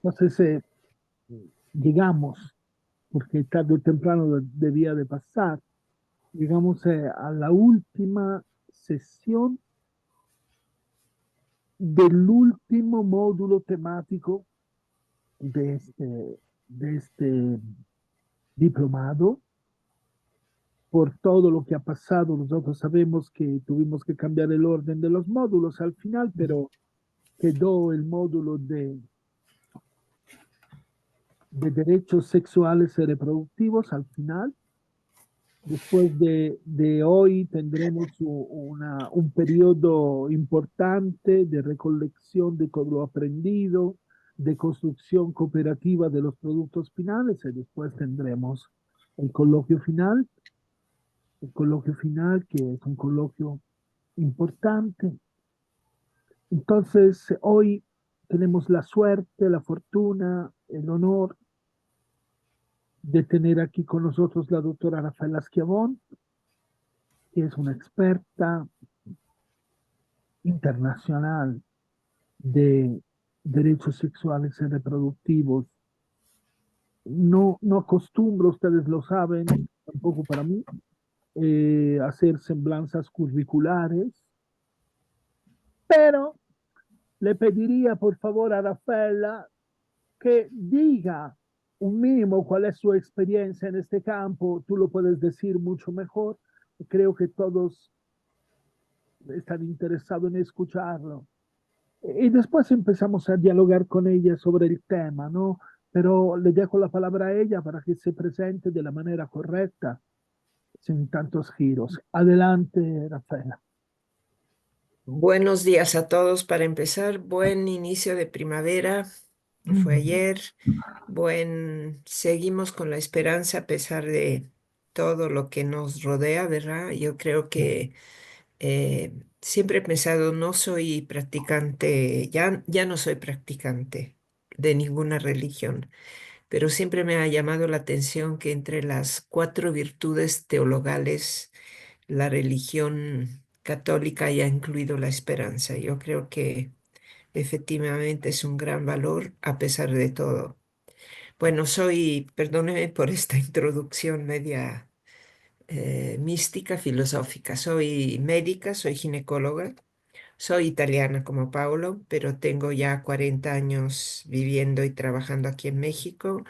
Entonces, llegamos, porque tarde o temprano debía de pasar, llegamos a la última sesión del último módulo temático de este diplomado. Por todo lo que ha pasado, nosotros sabemos que tuvimos que cambiar el orden de los módulos al final, pero quedó el módulo de derechos sexuales y reproductivos al final. Después de hoy tendremos un periodo importante de recolección de todo lo aprendido, de construcción cooperativa de los productos finales y después tendremos el coloquio final, que es un coloquio importante. Entonces, hoy tenemos la suerte, la fortuna, el honor de tener aquí con nosotros la doctora Rafaela Schiavon, que es una experta internacional de derechos sexuales y reproductivos. No acostumbro, ustedes lo saben, tampoco para mí, hacer semblanzas curriculares, pero le pediría por favor a Rafaela que diga un mínimo cuál es su experiencia en este campo. Tú lo puedes decir mucho mejor. Creo que todos están interesados en escucharlo. Y después empezamos a dialogar con ella sobre el tema, ¿no? Pero le dejo la palabra a ella para que se presente de la manera correcta, sin tantos giros. Adelante, Rafaela. Buenos días a todos. Para empezar, buen inicio de primavera. Fue ayer. Seguimos con la esperanza a pesar de todo lo que nos rodea, ¿verdad? Yo creo que siempre he pensado, no soy practicante, ya no soy practicante de ninguna religión, pero siempre me ha llamado la atención que entre las cuatro virtudes teologales, la religión católica haya incluido la esperanza. Yo creo que efectivamente es un gran valor a pesar de todo. Bueno, perdóneme por esta introducción media mística, filosófica. Soy médica, soy ginecóloga, soy italiana como Paolo, pero tengo ya 40 años viviendo y trabajando aquí en México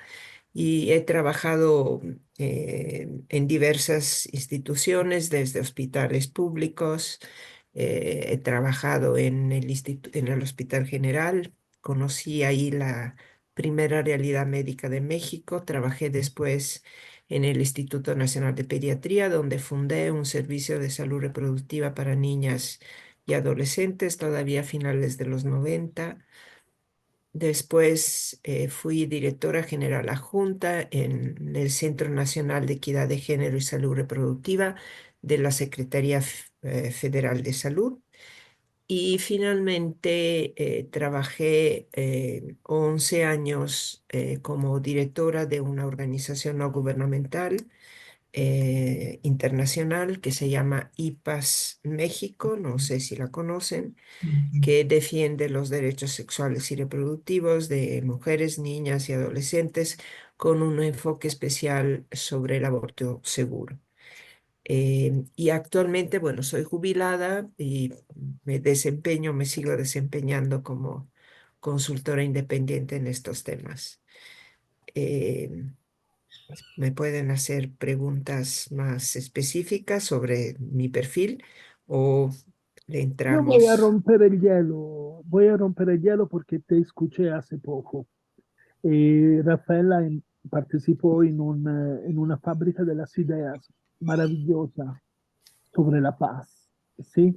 y he trabajado en diversas instituciones, desde hospitales públicos, he trabajado en el Hospital General, conocí ahí la primera realidad médica de México, trabajé después en el Instituto Nacional de Pediatría, donde fundé un servicio de salud reproductiva para niñas y adolescentes, todavía a finales de los 90. Después fui directora general adjunta en el Centro Nacional de Equidad de Género y Salud Reproductiva de la Secretaría Federal de Salud. Y finalmente trabajé 11 años como directora de una organización no gubernamental internacional que se llama IPAS México, no sé si la conocen, que defiende los derechos sexuales y reproductivos de mujeres, niñas y adolescentes con un enfoque especial sobre el aborto seguro. Y actualmente, bueno, soy jubilada y me sigo desempeñando como consultora independiente en estos temas. Eh, Me pueden hacer preguntas más específicas sobre mi perfil o le Yo voy a entramos. romper el hielo, porque te escuché hace poco. Rafaela participó en una fábrica de las ideas maravillosa sobre la paz, ¿sí?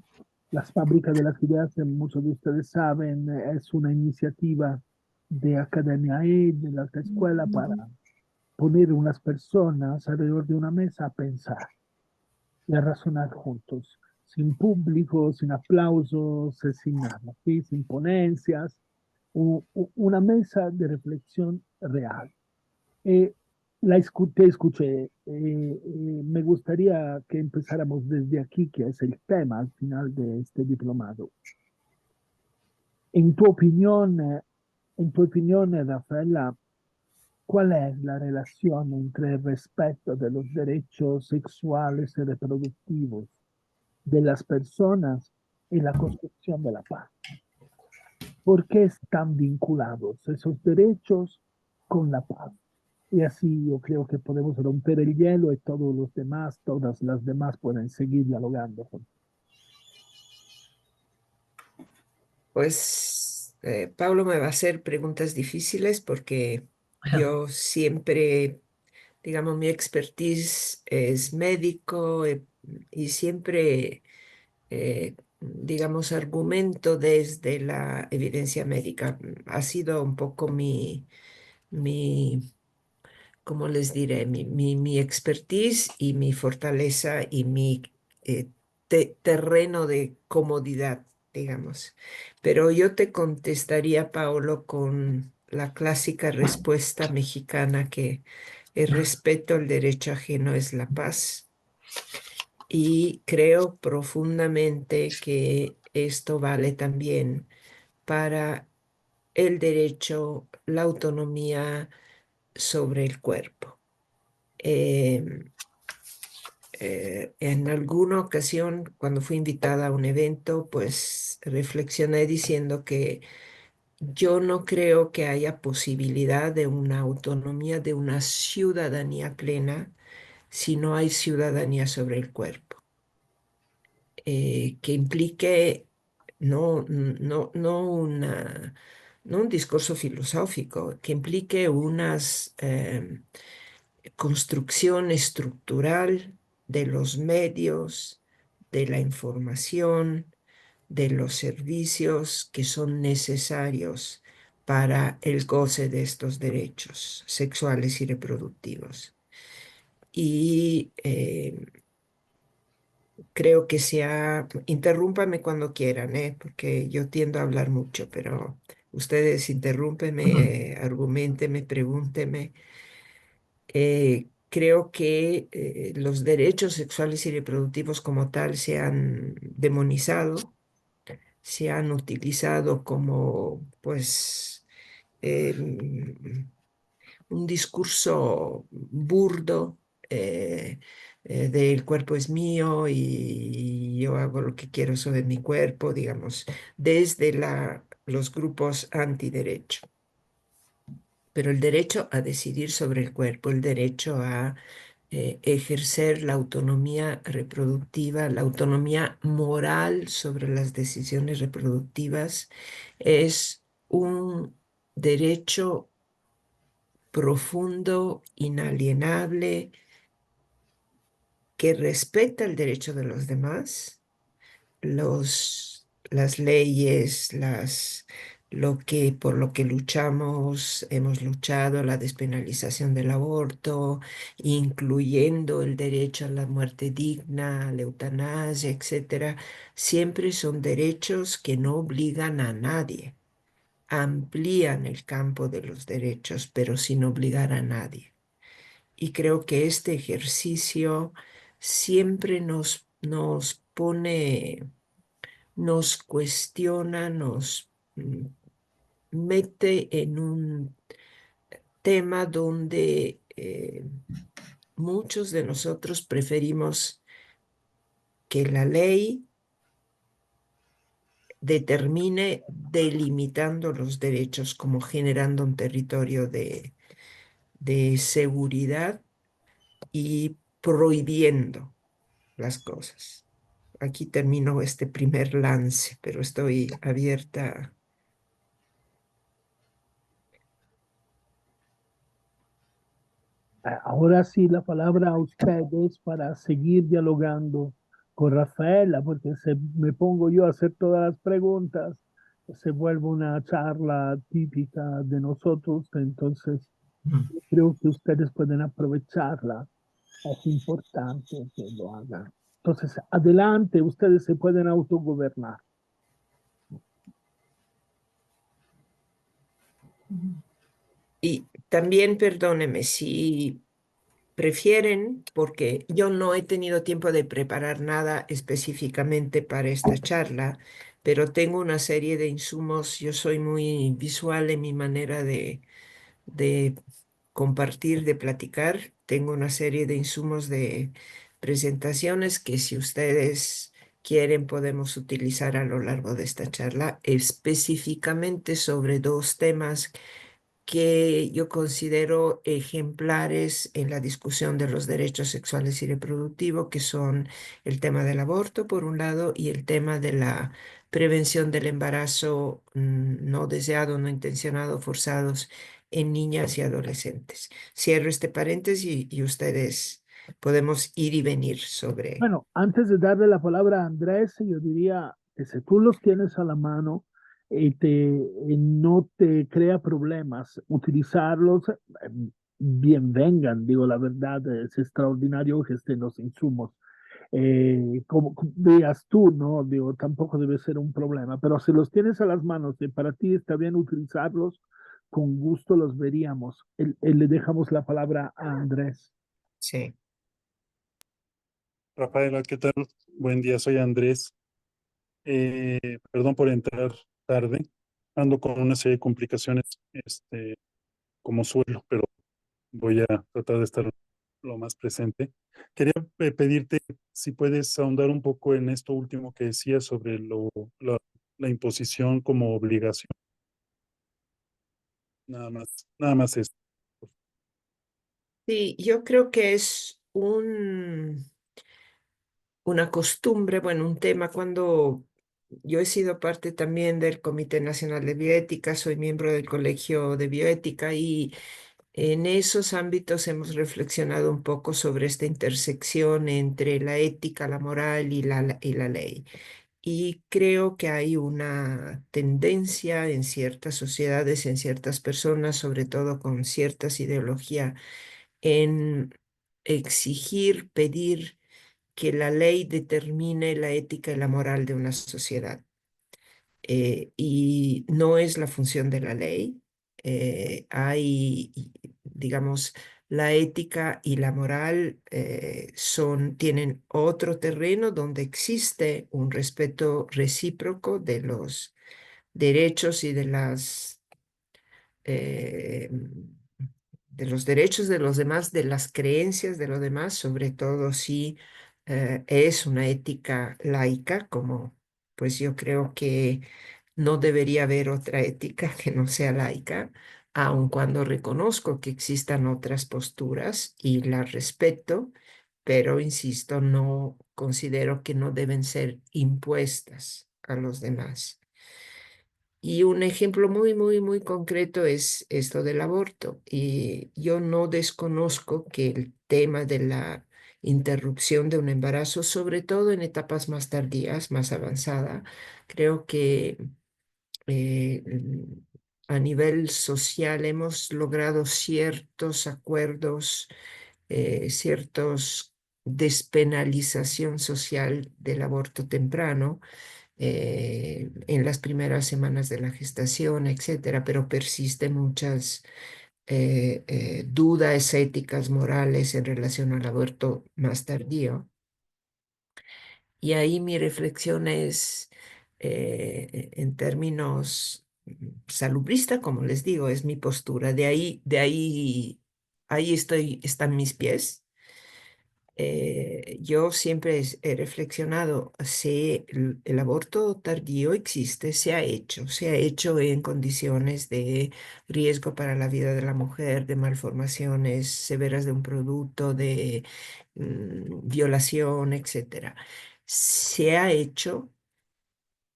Las fábricas de las ideas, muchos de ustedes saben, es una iniciativa de Academia E, de la alta escuela, para poner unas personas alrededor de una mesa a pensar y a razonar juntos, sin público, sin aplausos, sin nada, ¿sí? Sin ponencias, una mesa de reflexión real. Eh, te escuché. Me gustaría que empezáramos desde aquí, que es el tema al final de este diplomado. En tu opinión, En tu opinión, Rafaela, ¿cuál es la relación entre el respeto de los derechos sexuales y reproductivos de las personas y la construcción de la paz? ¿Por qué están vinculados esos derechos con la paz? Y así yo creo que podemos romper el hielo y todos los demás, todas las demás pueden seguir dialogando. Pues Pablo me va a hacer preguntas difíciles porque yo siempre, digamos, mi expertise es médico y siempre, digamos, argumento desde la evidencia médica. Ha sido un poco mi ¿cómo les diré? Mi expertise y mi fortaleza y mi terreno de comodidad, digamos. Pero yo te contestaría, Paolo, con la clásica respuesta mexicana que el respeto al derecho ajeno es la paz. Y creo profundamente que esto vale también para el derecho, la autonomía sobre el cuerpo. Em, en alguna ocasión, cuando fui invitada a un evento, pues reflexioné diciendo que yo no creo que haya posibilidad de una autonomía, de una ciudadanía plena, si no hay ciudadanía sobre el cuerpo, que implique no un discurso filosófico, que implique unas construcción estructural de los medios, de la información, de los servicios que son necesarios para el goce de estos derechos sexuales y reproductivos. Y creo que interrúmpame cuando quieran, porque yo tiendo a hablar mucho, pero ustedes interrúmpeme, argumentenme, pregúntenme. Creo que los derechos sexuales y reproductivos como tal se han demonizado, se han utilizado como, pues, un discurso burdo de el cuerpo es mío y yo hago lo que quiero sobre mi cuerpo, digamos, desde los grupos antiderecho. Pero el derecho a decidir sobre el cuerpo, el derecho a ejercer la autonomía reproductiva, la autonomía moral sobre las decisiones reproductivas, es un derecho profundo, inalienable, que respeta el derecho de los demás, las leyes, por lo que luchamos, hemos luchado, la despenalización del aborto, incluyendo el derecho a la muerte digna, a la eutanasia, etcétera, siempre son derechos que no obligan a nadie, amplían el campo de los derechos, pero sin obligar a nadie. Y creo que este ejercicio siempre nos pone, nos cuestiona, nos mete en un tema donde muchos de nosotros preferimos que la ley determine delimitando los derechos como generando un territorio de seguridad y prohibiendo las cosas. Aquí termino este primer lance, pero estoy abierta. Ahora sí, la palabra a ustedes para seguir dialogando con Rafaela, porque si me pongo yo a hacer todas las preguntas, se vuelve una charla típica de nosotros, entonces Mm. creo que ustedes pueden aprovecharla. Es importante que lo hagan. Entonces, adelante, ustedes se pueden autogobernar. Y también perdóneme si prefieren, porque yo no he tenido tiempo de preparar nada específicamente para esta charla, pero tengo una serie de insumos. Yo soy muy visual en mi manera de compartir, de platicar. Tengo una serie de insumos de presentaciones que si ustedes quieren podemos utilizar a lo largo de esta charla, específicamente sobre dos temas que yo considero ejemplares en la discusión de los derechos sexuales y reproductivos, que son el tema del aborto, por un lado, y el tema de la prevención del embarazo no deseado, no intencionado, forzados en niñas y adolescentes. Cierro este paréntesis y ustedes podemos ir y venir sobre. Bueno, antes de darle la palabra a Andrés, yo diría que si tú los tienes a la mano y no te crea problemas, utilizarlos, bien vengan. Digo, la verdad, es extraordinario que estén los insumos. Como digas tú, ¿no? Digo, tampoco debe ser un problema, pero si los tienes a las manos y para ti está bien utilizarlos, con gusto los veríamos. Le dejamos la palabra a Andrés. Sí. Rafaela, ¿qué tal? Buen día, soy Andrés. Perdón por entrar tarde. Ando con una serie de complicaciones, como suelo, pero voy a tratar de estar lo más presente. Quería pedirte si puedes ahondar un poco en esto último que decías sobre la imposición como obligación. Nada más esto. Sí, yo creo que es una costumbre, bueno, un tema cuando yo he sido parte también del Comité Nacional de Bioética, soy miembro del Colegio de Bioética y en esos ámbitos hemos reflexionado un poco sobre esta intersección entre la ética, la moral y la ley. Y creo que hay una tendencia en ciertas sociedades, en ciertas personas, sobre todo con ciertas ideologías, en exigir, pedir que la ley determine la ética y la moral de una sociedad. Y no es la función de la ley. Digamos, la ética y la moral tienen otro terreno donde existe un respeto recíproco de los derechos y eh, de los derechos de los demás, de las creencias de los demás, sobre todo si es una ética laica, como pues yo creo que no debería haber otra ética que no sea laica, aun cuando reconozco que existan otras posturas y las respeto, pero insisto, no considero que no deben ser impuestas a los demás. Y un ejemplo muy, muy, muy concreto es esto del aborto. Y yo no desconozco que el tema de la interrupción de un embarazo, sobre todo en etapas más tardías, más avanzada, creo que eh, a nivel social hemos logrado ciertos acuerdos, ciertos despenalización social del aborto temprano en las primeras semanas de la gestación, etcétera, pero persisten muchas dudas éticas, morales en relación al aborto más tardío. Y ahí mi reflexión es, en términos salubrista, como les digo, es mi postura. Ahí están mis pies. Yo siempre he reflexionado, si el aborto tardío existe, se ha hecho en condiciones de riesgo para la vida de la mujer, de malformaciones severas de un producto, de violación, etcétera. Se ha hecho.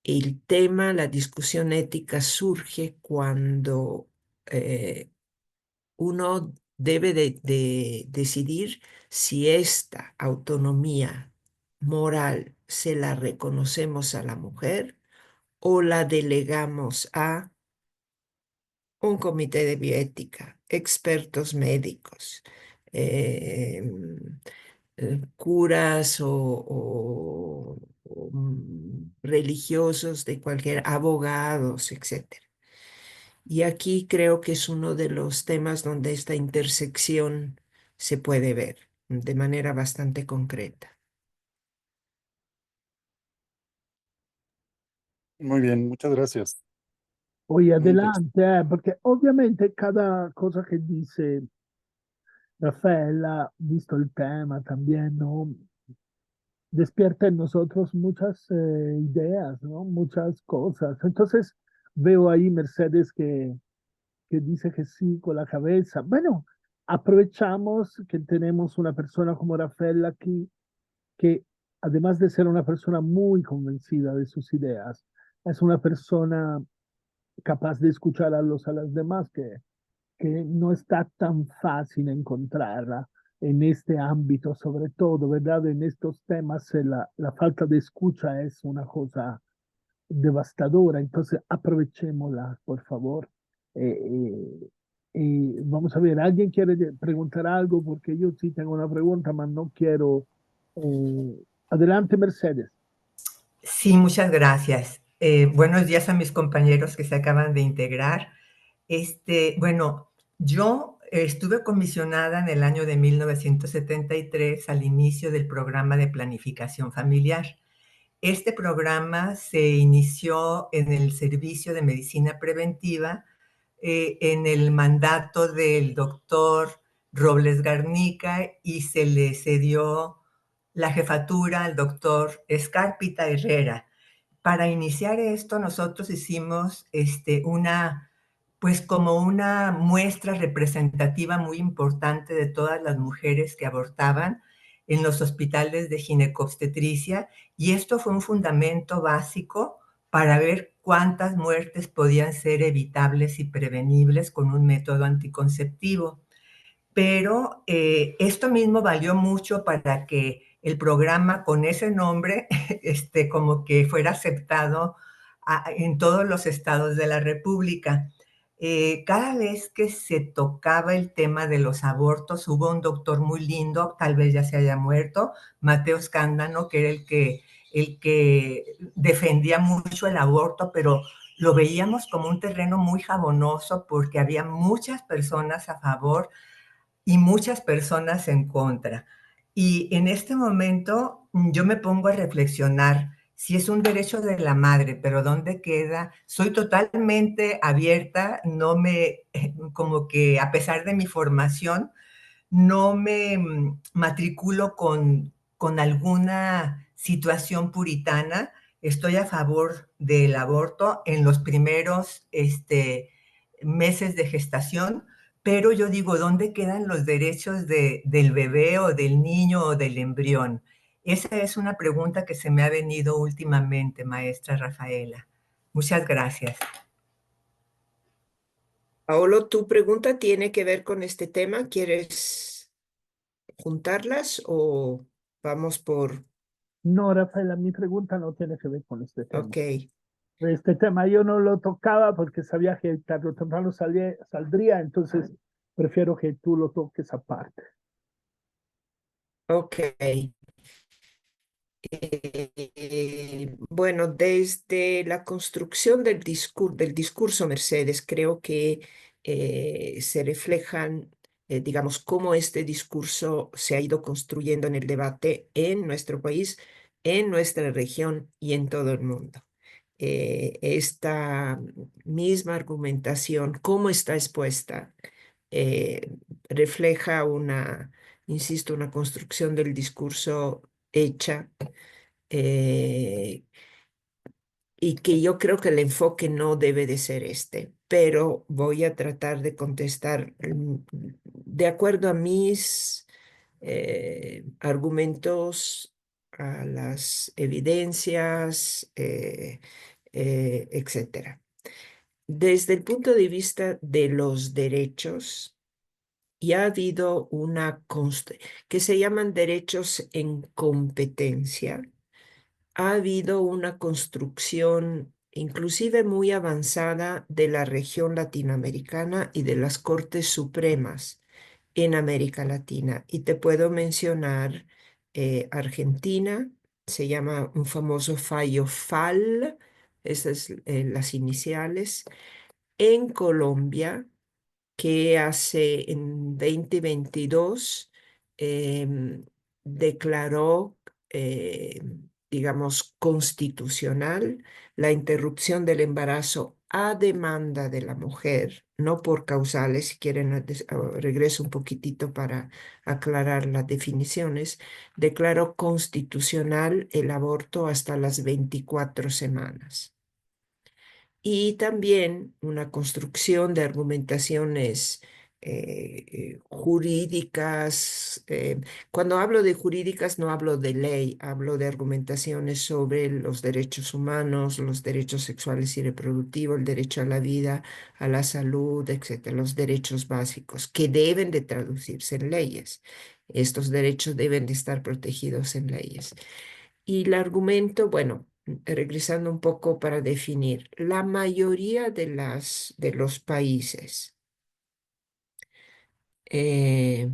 El tema, la discusión ética surge cuando eh, uno debe de decidir si esta autonomía moral se la reconocemos a la mujer o la delegamos a un comité de bioética, expertos médicos, eh, curas o religiosos de cualquier, abogados, etcétera. Y aquí creo que es uno de los temas donde esta intersección se puede ver de manera bastante concreta. Muy bien, muchas gracias. Oye, Buen texto. adelante, porque ovviamente cada cosa que dice Rafaela, visto el tema también, ¿no? Despierta en nosotros muchas ideas, ¿no? Muchas cosas. Entonces veo ahí Mercedes que dice que sí con la cabeza. Bueno, aprovechamos que tenemos una persona como Rafaela aquí, que además de ser una persona muy convencida de sus ideas, es una persona capaz de escuchar a las demás, que no está tan fácil encontrarla en este ámbito, sobre todo, ¿verdad? En estos temas, la falta de escucha es una cosa devastadora, entonces aprovechémosla, por favor. Vamos a ver, ¿alguien quiere preguntar algo? Porque yo sí tengo una pregunta, pero no quiero. Adelante, Mercedes. Sí, muchas gracias. Buenos días a mis compañeros que se acaban de integrar. Bueno, yo estuve comisionada en el año de 1973 al inicio del programa de planificación familiar. Este programa se inició en el Servicio de Medicina Preventiva en el mandato del doctor Robles Garnica y se le cedió la jefatura al doctor Escárpita Herrera. Para iniciar esto, nosotros hicimos pues como una muestra representativa muy importante de todas las mujeres que abortaban en los hospitales de ginecobstetricia, y esto fue un fundamento básico para ver cuántas muertes podían ser evitables y prevenibles con un método anticonceptivo. Pero esto mismo valió mucho para que el programa con ese nombre como que fuera aceptado en todos los estados de la República. Cada vez que se tocaba el tema de los abortos, hubo un doctor muy lindo, tal vez ya se haya muerto, Mateo Escándano, que era el que defendía mucho el aborto, pero lo veíamos como un terreno muy jabonoso porque había muchas personas a favor y muchas personas en contra. Y en este momento yo me pongo a reflexionar si es un derecho de la madre, pero ¿dónde queda? Soy totalmente abierta, no me, como que a pesar de mi formación, no me matriculo con alguna situación puritana. Estoy a favor del aborto en los primeros meses de gestación, pero yo digo, ¿dónde quedan los derechos del bebé o del niño o del embrión? Esa es una pregunta que se me ha venido últimamente, maestra Rafaela. Muchas gracias. Paolo, tu pregunta tiene que ver con este tema. ¿Quieres juntarlas o vamos por... No, Rafaela, mi pregunta no tiene que ver con este tema. Ok, Este tema yo no lo tocaba porque sabía que tarde o temprano saldría, entonces prefiero que tú lo toques aparte. ok. Bueno, desde la construcción del discurso Mercedes, creo que se reflejan, digamos, cómo este discurso se ha ido construyendo en el debate en nuestro país, en nuestra región y en todo el mundo. Esta misma argumentación, cómo está expuesta, eh, refleja insisto, una construcción del discurso hecha eh, y que yo creo que el enfoque no debe de ser este, pero voy a tratar de contestar de acuerdo a mis argumentos, a las evidencias, etcétera. Desde el punto de vista de los derechos, ya ha habido que se llaman derechos en competencia. Ha habido una construcción inclusive muy avanzada de la región latinoamericana y de las Cortes Supremas en América Latina. Y te puedo mencionar Argentina, se llama un famoso fallo FAL, esas las iniciales. En Colombia, que hace en 2022 em, declaró, digamos, constitucional la interrupción del embarazo a demanda de la mujer, no por causales. Si quieren, regreso un poquitito para aclarar las definiciones. Declaró constitucional el aborto hasta las 24 semanas. Y también una construcción de argumentaciones jurídicas. Cuando hablo de jurídicas no hablo de ley, hablo de argumentaciones sobre los derechos humanos, los derechos sexuales y reproductivos, el derecho a la vida, a la salud, etcétera, los derechos básicos que deben de traducirse en leyes. Estos derechos deben de estar protegidos en leyes. Y el argumento, bueno, regresando un poco para definir, la mayoría de los países, eh,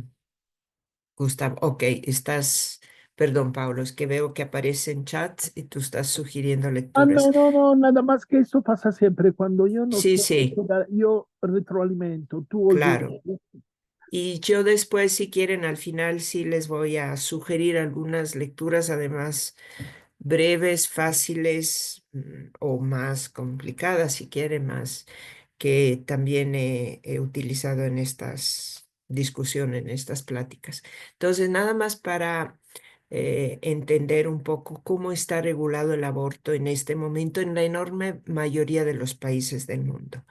Gustavo, ok, perdón, Pablo, es que veo que aparecen chats y tú estás sugiriendo Ah, no, lecturas. no, no, nada más que eso pasa siempre. Cuando yo no Sí, sé, sí, yo retroalimento, tú claro. oyes. Y yo después, si quieren, al final sí les voy a sugerir algunas lecturas, además breves, fáciles, o más complicadas, si quieren, más que también he utilizado en estas discusiones, en estas pláticas. Entonces, nada más para entender un poco cómo está regulado el aborto en este momento en la enorme mayoría de los países del mundo.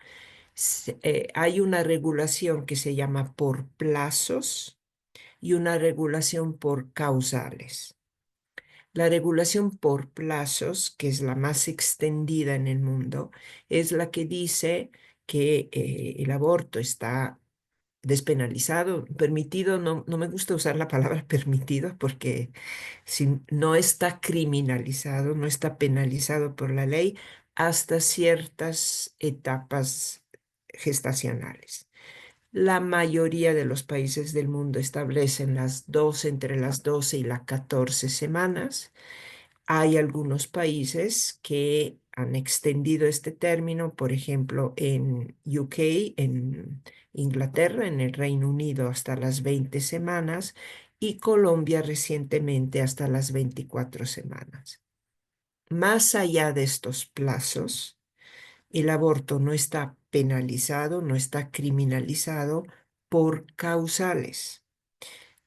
Hay una regulación que se llama por plazos y una regulación por causales. La regulación por plazos, que es la más extendida en el mundo, es la que dice que el aborto está despenalizado, permitido. No, no me gusta usar la palabra permitido porque si no está criminalizado, no está penalizado por la ley hasta ciertas etapas gestacionales. La mayoría de los países del mundo establecen entre las 12 y las 14 semanas. Hay algunos países que han extendido este término, por ejemplo, en UK, en Inglaterra, en el Reino Unido, hasta las 20 semanas, y Colombia recientemente hasta las 24 semanas. Más allá de estos plazos, el aborto no está penalizado, no está criminalizado por causales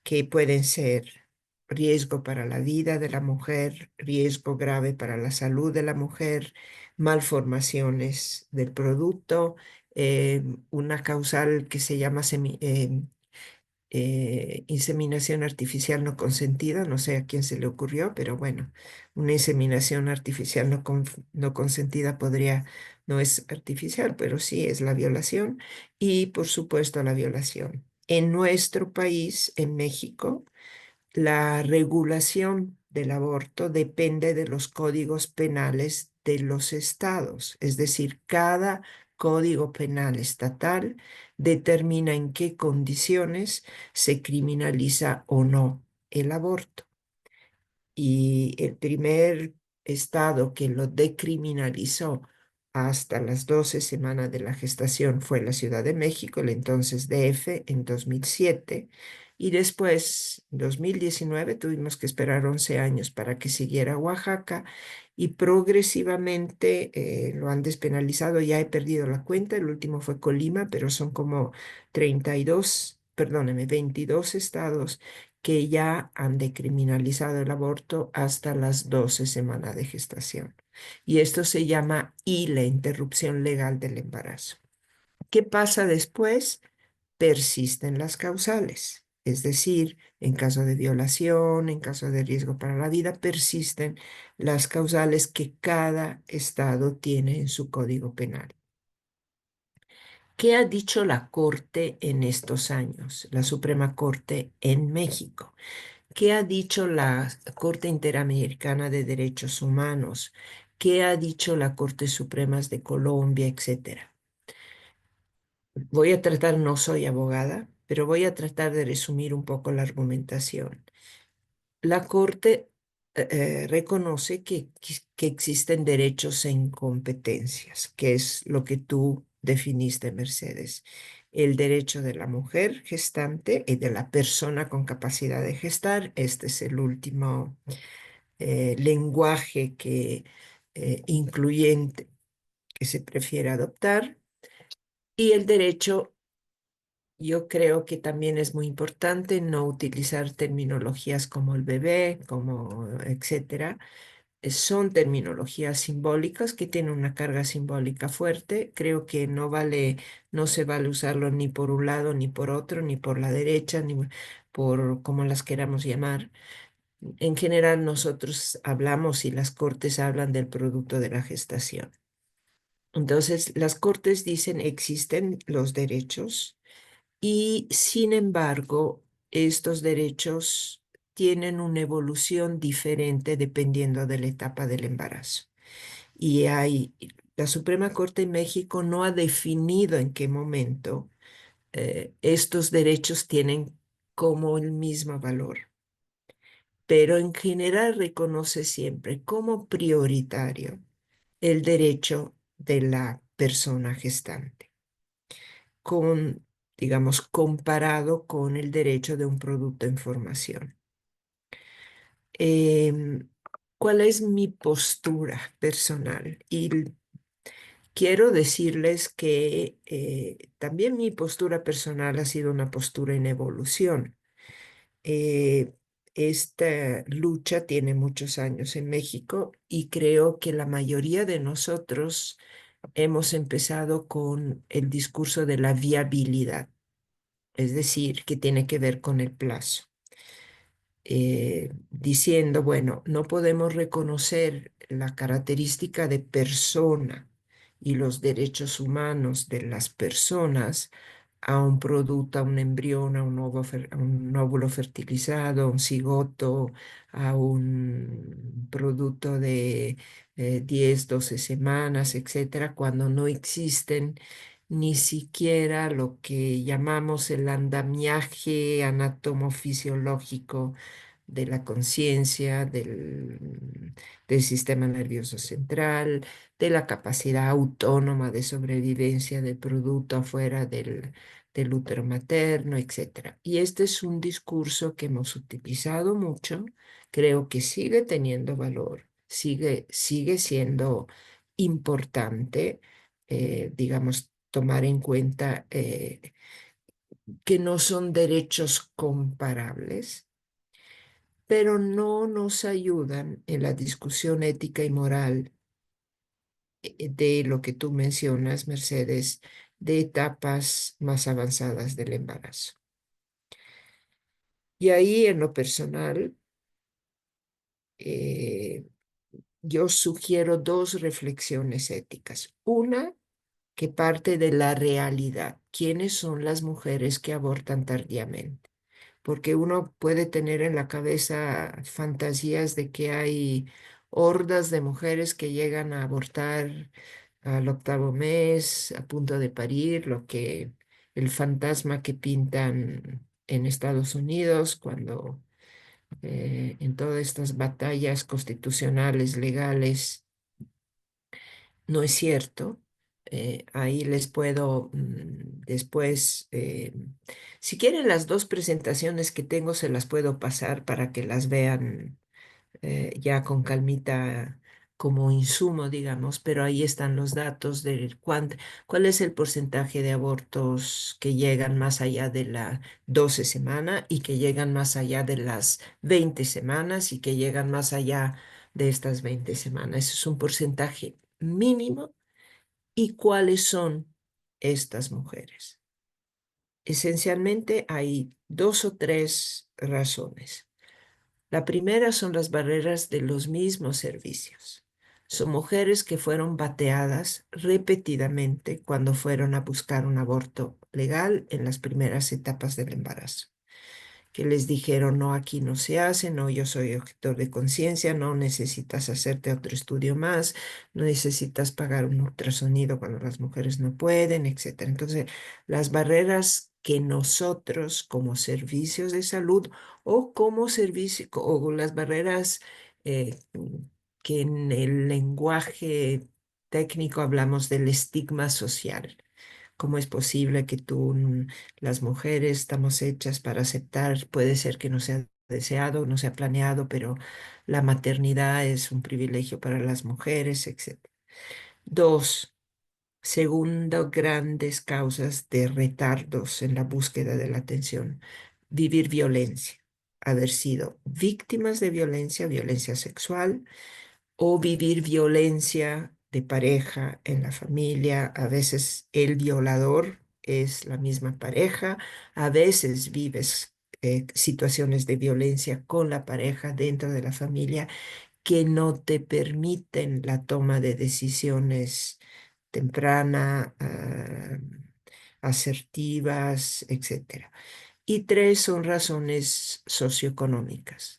que pueden ser riesgo para la vida de la mujer, riesgo grave para la salud de la mujer, malformaciones del producto, una causal que se llama inseminación artificial no consentida. No sé a quién se le ocurrió, pero bueno, una inseminación artificial no consentida no es artificial, pero sí es la violación, y por supuesto la violación. En nuestro país, en México, la regulación del aborto depende de los códigos penales de los estados, es decir, cada código penal estatal determina en qué condiciones se criminaliza o no el aborto. Y el primer estado que lo decriminalizó hasta las 12 semanas de la gestación fue la Ciudad de México, el entonces DF, en 2007. Y después, en 2019, tuvimos que esperar 11 años para que siguiera Oaxaca, y progresivamente lo han despenalizado. Ya he perdido la cuenta, el último fue Colima, pero son como 32, perdóneme, 22 estados que ya han decriminalizado el aborto hasta las 12 semanas de gestación. Y esto se llama la interrupción legal del embarazo. ¿Qué pasa después? Persisten las causales. Es decir, en caso de violación, en caso de riesgo para la vida, persisten las causales que cada estado tiene en su código penal. ¿Qué ha dicho la Corte en estos años, la Suprema Corte en México? ¿Qué ha dicho la Corte Interamericana de Derechos Humanos? ¿Qué ha dicho la Corte Supremas de Colombia, etcétera? Voy a tratar, no soy abogada, pero voy a tratar de resumir un poco la argumentación. La Corte reconoce que existen derechos en competencias, que es lo que tú definiste, Mercedes. el derecho de la mujer gestante y de la persona con capacidad de gestar. Este es el último lenguaje incluyente que se prefiere adoptar. Y el derecho, yo creo que también es muy importante no utilizar terminologías como el bebé, como etcétera. Son terminologías simbólicas que tienen una carga simbólica fuerte. Creo que no se vale usarlo ni por un lado, ni por otro, ni por la derecha, ni por como las queramos llamar. En general, nosotros hablamos y las cortes hablan del producto de la gestación. Entonces, las cortes dicen existen los derechos y, sin embargo, estos derechos tienen una evolución diferente dependiendo de la etapa del embarazo. Y la Suprema Corte de México no ha definido en qué momento estos derechos tienen como el mismo valor, pero en general reconoce siempre como prioritario el derecho de la persona gestante, digamos, comparado con el derecho de un producto en formación. Em, ¿Cuál es mi postura personal? Y quiero decirles que también mi postura personal ha sido una postura en evolución. Eh, Esta lucha tiene muchos años en México y creo que la mayoría de nosotros hemos empezado con el discurso de la viabilidad, es decir, que tiene que ver con el plazo. Diciendo, bueno, no podemos reconocer la característica de persona y los derechos humanos de las personas a un producto, a un embrión, a un óvulo fertilizado, a un cigoto, a un producto de 10, 12 semanas, etcétera, cuando no existen ni siquiera lo que llamamos el andamiaje anatomofisiológico de la conciencia, del sistema nervioso central, de la capacidad autónoma de sobrevivencia del producto afuera del útero materno, etcétera. Y este es un discurso que hemos utilizado mucho, creo que sigue teniendo valor, sigue siendo importante, digamos, tomar en cuenta que no son derechos comparables, pero no nos ayudan en la discusión ética y moral de lo que tú mencionas, Mercedes, de etapas más avanzadas del embarazo. Y ahí, en lo personal, eh, yo sugiero dos reflexiones éticas. Una, que parte de la realidad. ¿Quiénes son las mujeres que abortan tardíamente? Porque uno puede tener en la cabeza fantasías de que hay hordas de mujeres que llegan a abortar al octavo mes, a punto de parir, lo que el fantasma que pintan en Estados Unidos cuando en todas estas batallas constitucionales, legales, no es cierto. Ahí les puedo después, si quieren las dos presentaciones que tengo, se las puedo pasar para que las vean ya con calmita como insumo, digamos, pero ahí están los datos de cuál es el porcentaje de abortos que llegan más allá de la 12 semana y que llegan más allá de las 20 semanas y que llegan más allá de estas 20 semanas. Eso es un porcentaje mínimo. ¿Y cuáles son estas mujeres? Esencialmente hay dos o tres razones. La primera son las barreras de los mismos servicios. Son mujeres que fueron bateadas repetidamente cuando fueron a buscar un aborto legal en las primeras etapas del embarazo, que les dijeron, no, aquí no se hace, no, yo soy objetor de conciencia, no necesitas hacerte otro estudio más, no necesitas pagar un ultrasonido cuando las mujeres no pueden, etcétera. Entonces, las barreras que nosotros como servicios de salud o como servicio, o las barreras que en el lenguaje técnico hablamos del estigma social, ¿Cómo es posible que las mujeres estamos hechas para aceptar? Puede ser que no sea deseado, no sea planeado, pero la maternidad es un privilegio para las mujeres, etc. Dos, segundo, grandes causas de retardos en la búsqueda de la atención. Vivir violencia, haber sido víctimas de violencia, violencia sexual, o vivir violencia de pareja en la familia. A veces el violador es la misma pareja, a veces vives situaciones de violencia con la pareja dentro de la familia que no te permiten la toma de decisiones temprana, asertivas, etcétera. Y tres son razones socioeconómicas.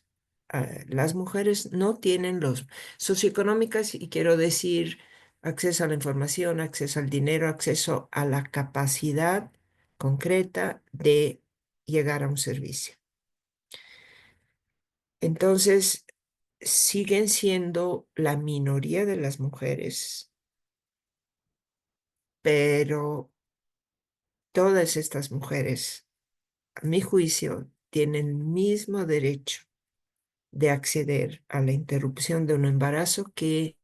Las mujeres no tienen los socioeconómicas, y quiero decir acceso a la información, acceso al dinero, acceso a la capacidad concreta de llegar a un servicio. Entonces, siguen siendo la minoría de las mujeres, pero todas estas mujeres, a mi juicio, tienen el mismo derecho de acceder a la interrupción de un embarazo que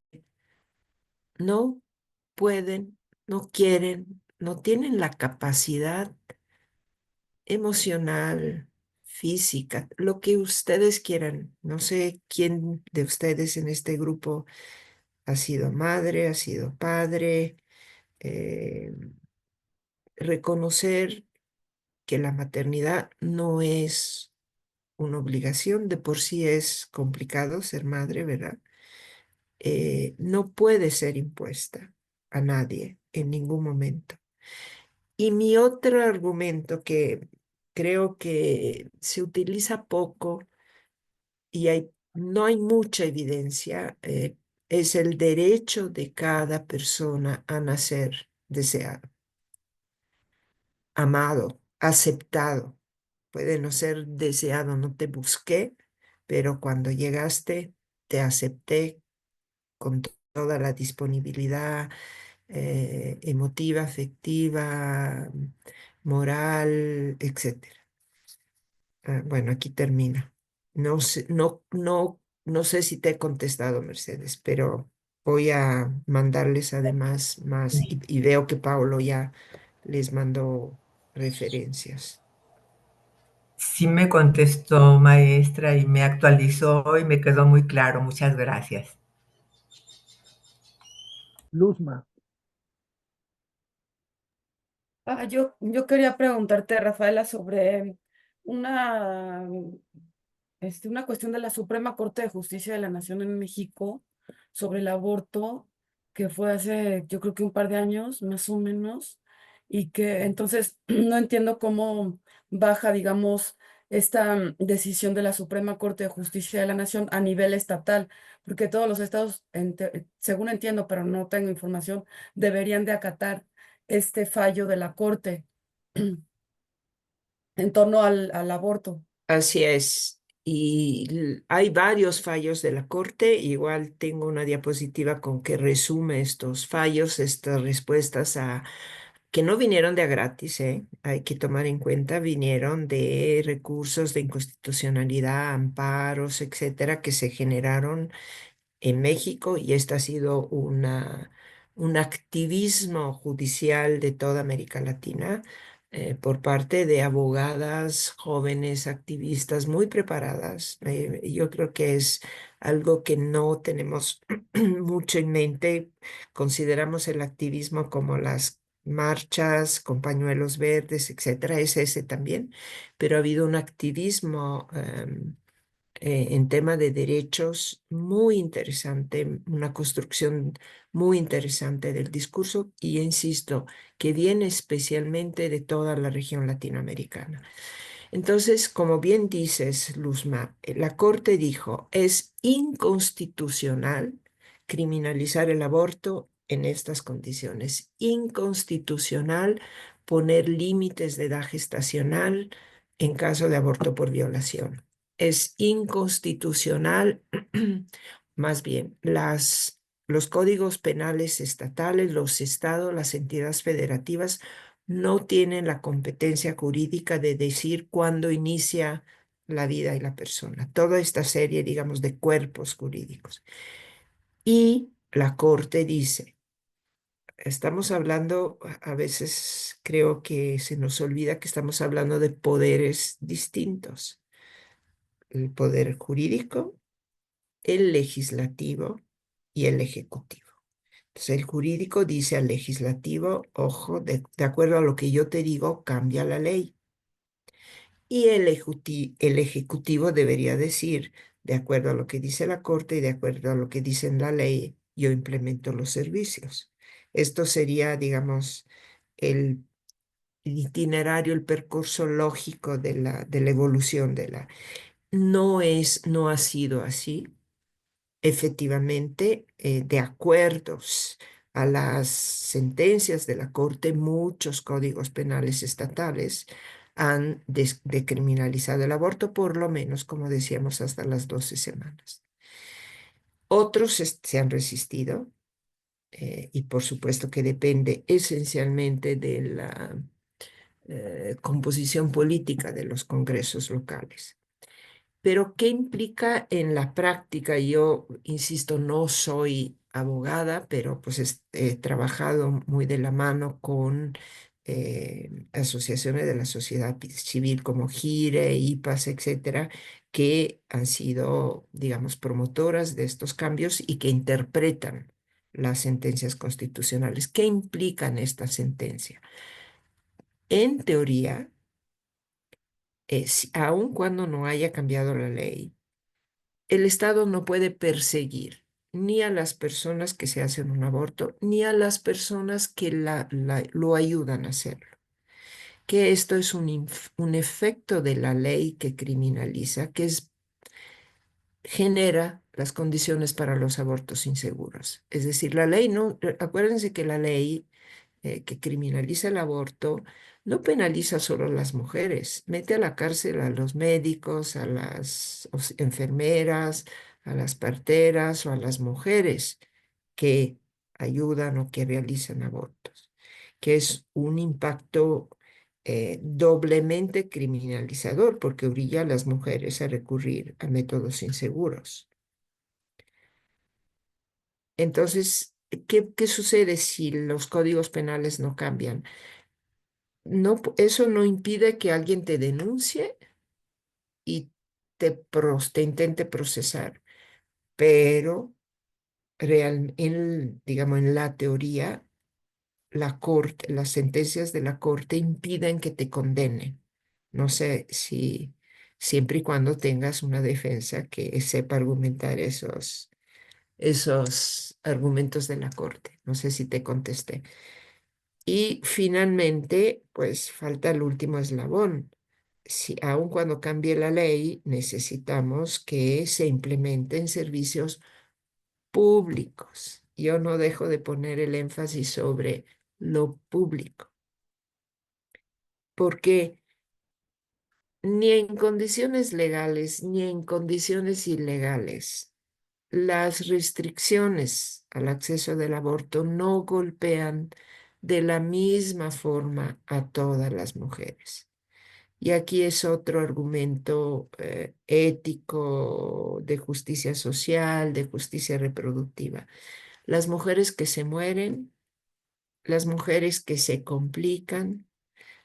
no pueden, no quieren, no tienen la capacidad emocional, física, lo que ustedes quieran. No sé quién de ustedes en este grupo ha sido madre, ha sido padre. eh, Reconocer que la maternidad no es una obligación, de por sí es complicado ser madre, ¿verdad? No puede ser impuesta a nadie en ningún momento. Y mi otro argumento que creo que se utiliza poco y no hay mucha evidencia, es el derecho de cada persona a nacer deseado, amado, aceptado. Puede no ser deseado, no te busqué, pero cuando llegaste te acepté con toda la disponibilidad emotiva, afectiva, moral, etcétera. Bueno, aquí termina. No sé si te he contestado, Mercedes, pero voy a mandarles además más y veo que Paulo ya les mandó referencias. Sí me contestó, maestra, y me actualizó y me quedó muy claro. Muchas gracias. Luzma, Yo quería preguntarte, Rafaela, sobre una, una cuestión de la Suprema Corte de Justicia de la Nación en México sobre el aborto, que fue hace, yo creo que un par de años, más o menos, y que entonces no entiendo cómo baja, digamos, esta decisión de la Suprema Corte de Justicia de la Nación a nivel estatal, porque todos los estados, según entiendo, pero no tengo información, deberían de acatar este fallo de la Corte en torno al aborto. Así es. Y hay varios fallos de la Corte. Igual tengo una diapositiva con que resume estos fallos, estas respuestas que no vinieron de a gratis, ¿eh? Hay que tomar en cuenta, vinieron de recursos de inconstitucionalidad, amparos, etcétera, que se generaron en México, y este ha sido un activismo judicial de toda América Latina, por parte de abogadas jóvenes, activistas muy preparadas. Yo creo que es algo que no tenemos mucho en mente. Consideramos el activismo como las marchas con pañuelos verdes, etcétera, es ese también, pero ha habido un activismo en tema de derechos muy interesante, una construcción muy interesante del discurso, y insisto, que viene especialmente de toda la región latinoamericana. Entonces, como bien dices, Luzma, la Corte dijo, es inconstitucional criminalizar el aborto en estas condiciones, inconstitucional poner límites de edad gestacional en caso de aborto por violación. Es inconstitucional, más bien, los códigos penales estatales, los estados, las entidades federativas no tienen la competencia jurídica de decir cuándo inicia la vida de la persona. Toda esta serie, digamos, de cuerpos jurídicos. Y la Corte dice, estamos hablando, a veces creo que se nos olvida que estamos hablando de poderes distintos. El poder jurídico, el legislativo y el ejecutivo. Entonces, el jurídico dice al legislativo, ojo, de acuerdo a lo que yo te digo, cambia la ley. Y el ejecutivo debería decir, de acuerdo a lo que dice la Corte y de acuerdo a lo que dice en la ley, yo implemento los servicios. Esto sería, digamos, el itinerario, el percurso lógico de la evolución de la... No ha sido así. Efectivamente, de acuerdos a las sentencias de la Corte, muchos códigos penales estatales han decriminalizado el aborto, por lo menos, como decíamos, hasta las 12 semanas. Otros se han resistido y por supuesto que depende esencialmente de la composición política de los congresos locales. Pero ¿qué implica en la práctica? Yo, insisto, no soy abogada, pero pues he trabajado muy de la mano con asociaciones de la sociedad civil como GIRE, IPAS, etcétera, que han sido, digamos, promotoras de estos cambios y que interpretan las sentencias constitucionales. ¿Qué implican esta sentencia? En teoría, aun cuando no haya cambiado la ley, el Estado no puede perseguir ni a las personas que se hacen un aborto, ni a las personas que lo ayudan a hacerlo. Que esto es un efecto de la ley que criminaliza, genera las condiciones para los abortos inseguros. Es decir, la ley no, acuérdense que la ley que criminaliza el aborto no penaliza solo a las mujeres, mete a la cárcel a los médicos, a las enfermeras, a las parteras o a las mujeres que ayudan o que realizan abortos, que es un impacto doblemente criminalizador porque orilla a las mujeres a recurrir a métodos inseguros. Entonces, ¿qué sucede si los códigos penales no cambian? No, eso no impide que alguien te denuncie y te intente procesar, pero digamos, en la teoría, las sentencias de la corte impiden que te condenen. No sé si siempre y cuando tengas una defensa que sepa argumentar esos argumentos de la corte. No sé si te contesté. Y finalmente, pues falta el último eslabón. Si, aun cuando cambie la ley, necesitamos que se implementen servicios públicos. Yo no dejo de poner el énfasis sobre lo público, porque ni en condiciones legales ni en condiciones ilegales, las restricciones al acceso del aborto no golpean de la misma forma a todas las mujeres. Y aquí es otro argumento ético, de justicia social, de justicia reproductiva. Las mujeres que se mueren, las mujeres que se complican,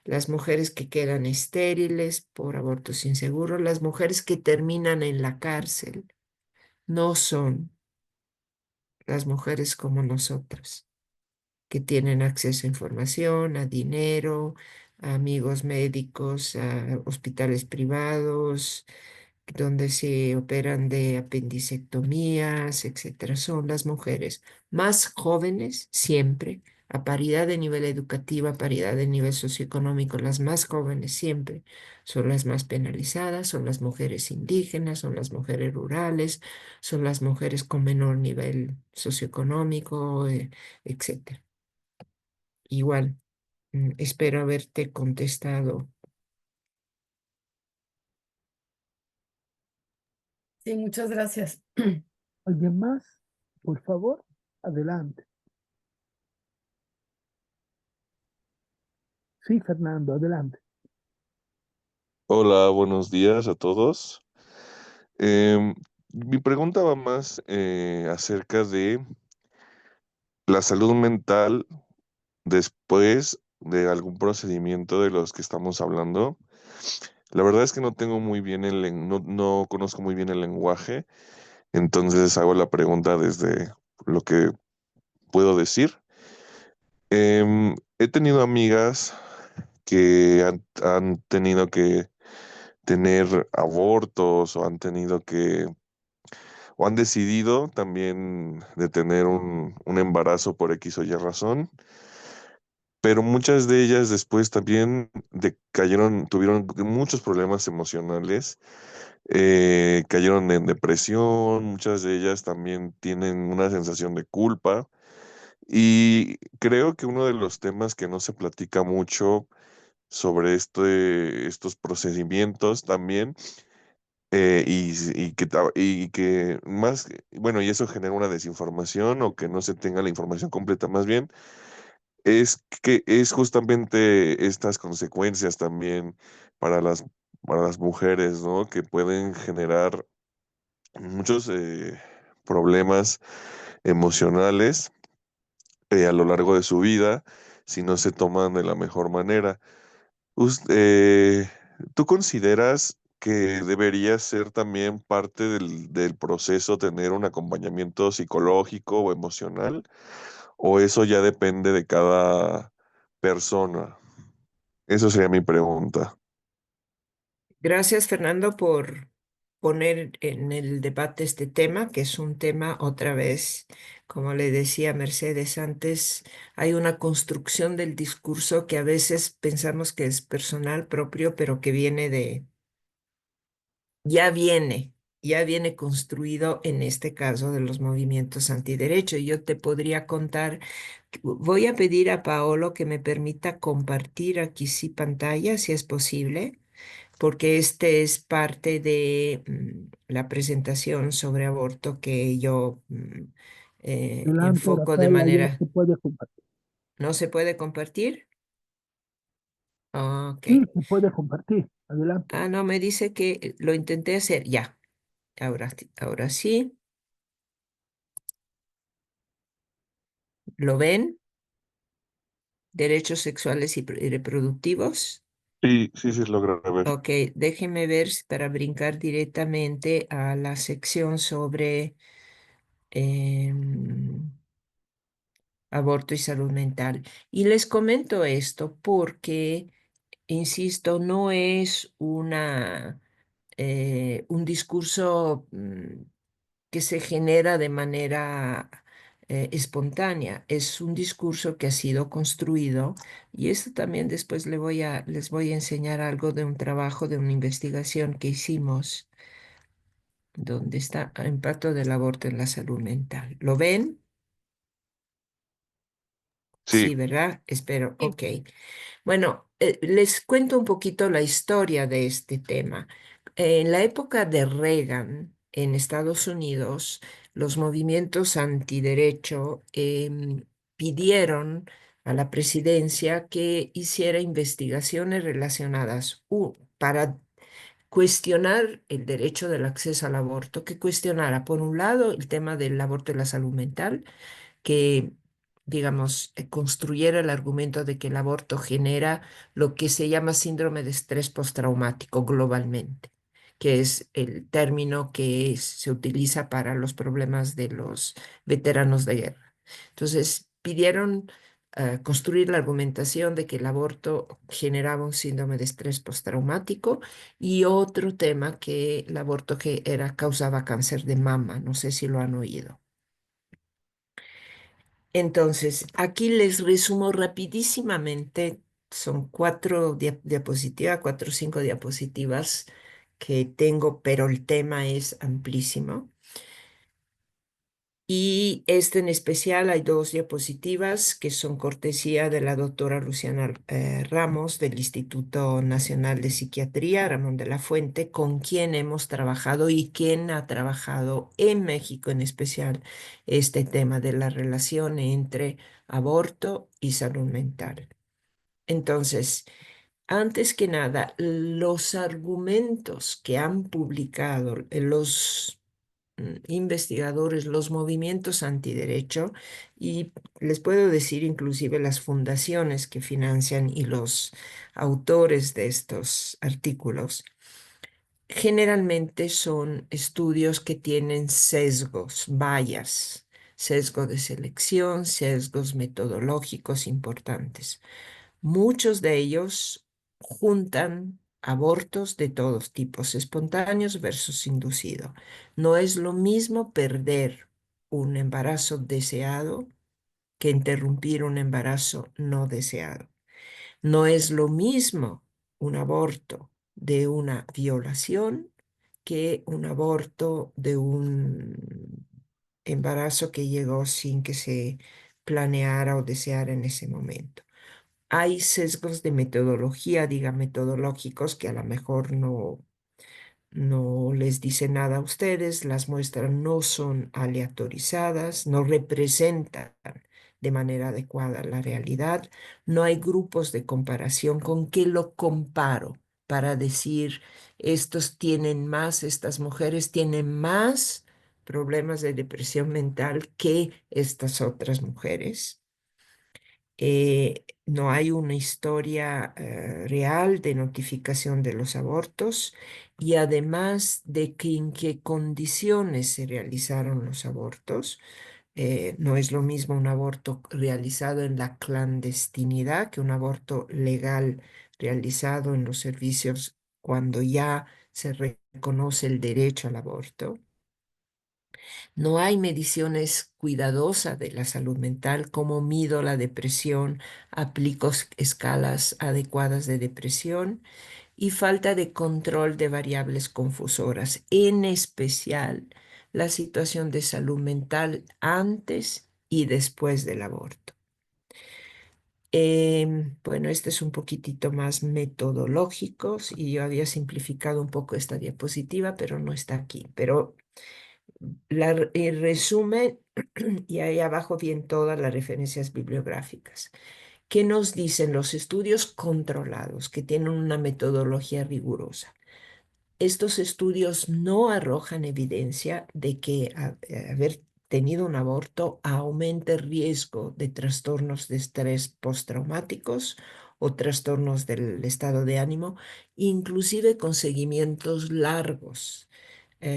las mujeres que quedan estériles por abortos inseguros, las mujeres que terminan en la cárcel, no son las mujeres como nosotras, que tienen acceso a información, a dinero, a amigos médicos, a hospitales privados, donde se operan de apendicectomías, etcétera. Son las mujeres más jóvenes siempre, a paridad de nivel educativo, a paridad de nivel socioeconómico, las más jóvenes siempre son las más penalizadas, son las mujeres indígenas, son las mujeres rurales, son las mujeres con menor nivel socioeconómico, etcétera. Igual, espero haberte contestado. Sí, muchas gracias. ¿Alguien más? Por favor, adelante. Sí, Fernando, adelante. Hola, buenos días a todos. Em, Mi pregunta va más acerca de la salud mental después de algún procedimiento de los que estamos hablando. La verdad es que no tengo muy bien no conozco muy bien el lenguaje, entonces hago la pregunta desde lo que puedo decir. He tenido amigas que han tenido que tener abortos o han tenido que o han decidido también de tener un embarazo por X o Y razón, pero muchas de ellas después también tuvieron muchos problemas emocionales, cayeron en depresión, muchas de ellas también tienen una sensación de culpa y creo que uno de los temas que no se platica mucho sobre estos procedimientos también y que más, bueno, y eso genera una desinformación o que no se tenga la información completa, más bien, es que es justamente estas consecuencias también para para las mujeres, ¿no? Que pueden generar muchos problemas emocionales a lo largo de su vida si no se toman de la mejor manera. Us- eh, ¿Tú consideras que debería ser también parte del proceso tener un acompañamiento psicológico o emocional? ¿O eso ya depende de cada persona? Eso sería mi pregunta. Gracias, Fernando, por poner en el debate este tema, que es un tema otra vez, como le decía Mercedes antes, hay una construcción del discurso que a veces pensamos que es personal propio, pero que viene ya viene, ya viene construido en este caso de los movimientos antiderecho. Y yo te podría contar, voy a pedir a Paolo que me permita compartir aquí sí pantalla, si es posible, porque este es parte de la presentación sobre aborto que yo Adelante, enfoco de Rafaela, ya manera... se puede compartir. ¿No se puede compartir? Sí, Ok. se puede compartir. Adelante. Ah, no, me dice que lo intenté hacer. Ya, ahora sí. ¿Lo ven? Derechos sexuales y reproductivos. Sí, sí, sí, logra ver. Ok, déjenme ver para brincar directamente a la sección sobre em, aborto y salud mental. Y les comento esto porque, insisto, no es un discurso que se genera de manera espontánea. Es un discurso que ha sido construido y esto también después les voy a enseñar algo de un trabajo, de una investigación que hicimos, donde está el impacto del aborto en la salud mental. ¿Lo ven? Sí, Sí, ¿verdad? Espero. Ok. Bueno, les cuento un poquito la historia de este tema. En la época de Reagan, en Estados Unidos, los movimientos antiderecho pidieron a la presidencia que hiciera investigaciones relacionadas para cuestionar el derecho del acceso al aborto, que cuestionara, por un lado, el tema del aborto y la salud mental, que, digamos, construyera el argumento de que el aborto genera lo que se llama síndrome de estrés postraumático globalmente, que es el término que se utiliza para los problemas de los veteranos de guerra. Entonces, pidieron construir la argumentación de que el aborto generaba un síndrome de estrés postraumático y otro tema que el aborto causaba cáncer de mama. No sé si lo han oído. Entonces, aquí les resumo rapidísimamente, son cuatro diapositivas, cuatro o cinco diapositivas que tengo, pero el tema es amplísimo. Y este en especial hay dos diapositivas que son cortesía de la doctora Luciana Ramos del Instituto Nacional de Psiquiatría, Ramón de la Fuente, con quien hemos trabajado y quien ha trabajado en México en especial este tema de la relación entre aborto y salud mental. Entonces, antes que nada, los argumentos que han publicado los investigadores, los movimientos antiderecho, y les puedo decir inclusive las fundaciones que financian y los autores de estos artículos, generalmente son estudios que tienen sesgos, bias, sesgo de selección, sesgos metodológicos importantes. Muchos de ellos juntan abortos de todos tipos, espontáneos versus inducido. No es lo mismo perder un embarazo deseado que interrumpir un embarazo no deseado. No es lo mismo un aborto de una violación que un aborto de un embarazo que llegó sin que se planeara o deseara en ese momento. Hay sesgos de metodología, diga metodológicos, que a lo mejor no les dice nada a ustedes. Las muestras no son aleatorizadas, no representan de manera adecuada la realidad. No hay grupos de comparación. ¿Con qué lo comparo para decir estos tienen más, estas mujeres tienen más problemas de depresión mental que estas otras mujeres? No hay una historia real de notificación de los abortos, y además de que en qué condiciones se realizaron los abortos. No es lo mismo un aborto realizado en la clandestinidad que un aborto legal realizado en los servicios cuando ya se reconoce el derecho al aborto. No hay mediciones cuidadosas de la salud mental, cómo mido la depresión, aplico escalas adecuadas de depresión, y falta de control de variables confusoras, en especial la situación de salud mental antes y después del aborto. Bueno, este es un poquitito más metodológico y yo había simplificado un poco esta diapositiva, pero no está aquí. Pero el resumen, y ahí abajo vienen todas las referencias bibliográficas. ¿Qué nos dicen los estudios controlados que tienen una metodología rigurosa? Estos estudios no arrojan evidencia de que haber tenido un aborto aumente el riesgo de trastornos de estrés postraumáticos o trastornos del estado de ánimo, inclusive con seguimientos largos.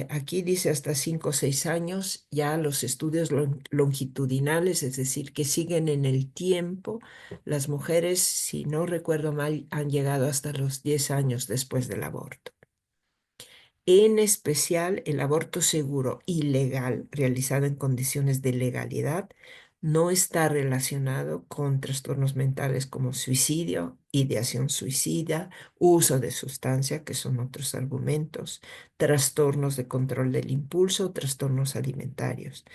Aquí dice hasta 5 o 6 años. Ya los estudios longitudinales, es decir, que siguen en el tiempo, las mujeres, si no recuerdo mal, han llegado hasta los 10 años después del aborto. En especial, el aborto seguro y legal, realizado en condiciones de legalidad, no está relacionado con trastornos mentales como suicidio, ideación suicida, uso de sustancia, que son otros argumentos, trastornos de control del impulso, trastornos alimentarios,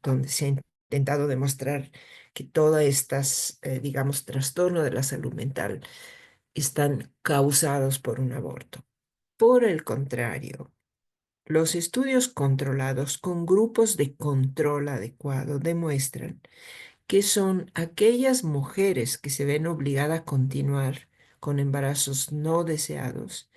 donde se ha intentado demostrar que todas estas, digamos, trastornos de la salud mental están causados por un aborto. Por el contrario, los estudios controlados con grupos de control adecuado demuestran que son aquellas mujeres que se ven obligadas a continuar con embarazos no deseados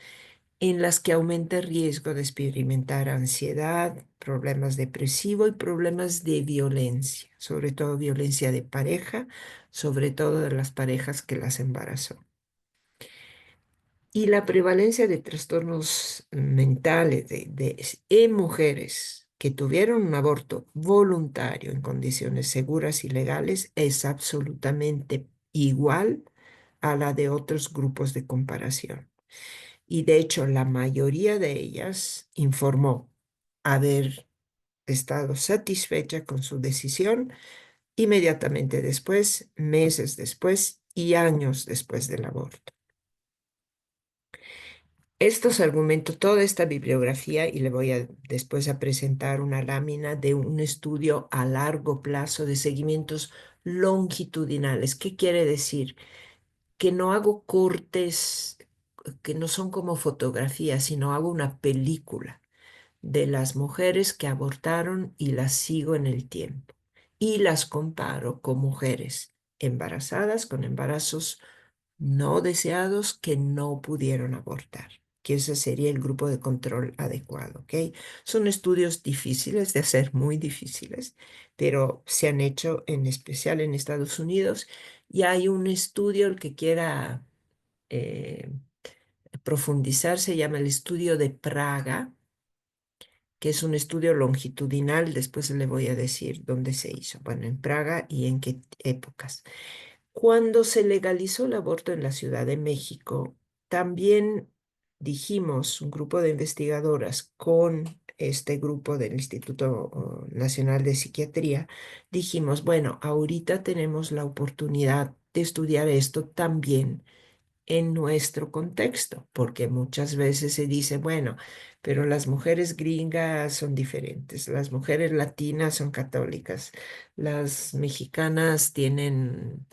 en las que aumenta el riesgo de experimentar ansiedad, problemas depresivos y problemas de violencia, sobre todo violencia de pareja, sobre todo de las parejas que las embarazó. Y la prevalencia de trastornos mentales en mujeres que tuvieron un aborto voluntario en condiciones seguras y legales es absolutamente igual a la de otros grupos de comparación. Y de hecho, la mayoría de ellas informó haber estado satisfecha con su decisión inmediatamente después, meses después y años después del aborto. Estos argumentos, toda esta bibliografía, y le voy a después a presentar una lámina de un estudio a largo plazo de seguimientos longitudinales. ¿Qué quiere decir? Que no hago cortes que no son como fotografías, sino hago una película de las mujeres que abortaron y las sigo en el tiempo. Y las comparo con mujeres embarazadas, con embarazos no deseados que no pudieron abortar, que ese sería el grupo de control adecuado, ¿ok? Son estudios difíciles de hacer, muy difíciles, pero se han hecho en especial en Estados Unidos y hay un estudio, el que quiera eh, profundizar, se llama el estudio de Praga, que es un estudio longitudinal, después le voy a decir dónde se hizo, bueno, en Praga y en qué épocas. Cuando se legalizó el aborto en la Ciudad de México, también dijimos, un grupo de investigadoras con este grupo del Instituto Nacional de Psiquiatría, dijimos, bueno, ahorita tenemos la oportunidad de estudiar esto también en nuestro contexto, porque muchas veces se dice, bueno, pero las mujeres gringas son diferentes, las mujeres latinas son católicas, las mexicanas tienen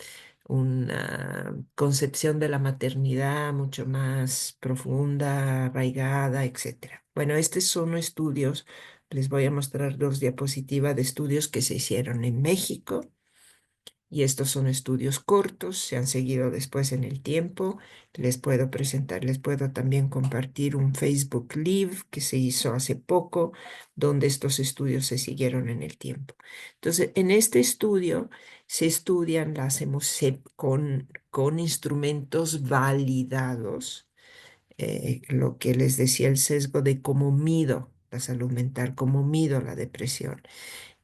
una concepción de la maternidad mucho más profunda, arraigada, etcétera. Bueno, estos son estudios, les voy a mostrar dos diapositivas de estudios que se hicieron en México y estos son estudios cortos, se han seguido después en el tiempo. Les puedo presentar, les puedo también compartir un Facebook Live que se hizo hace poco, donde estos estudios se siguieron en el tiempo. Entonces, en este estudio se estudian las emociones con instrumentos validados, lo que les decía el sesgo de cómo mido la salud mental, cómo mido la depresión.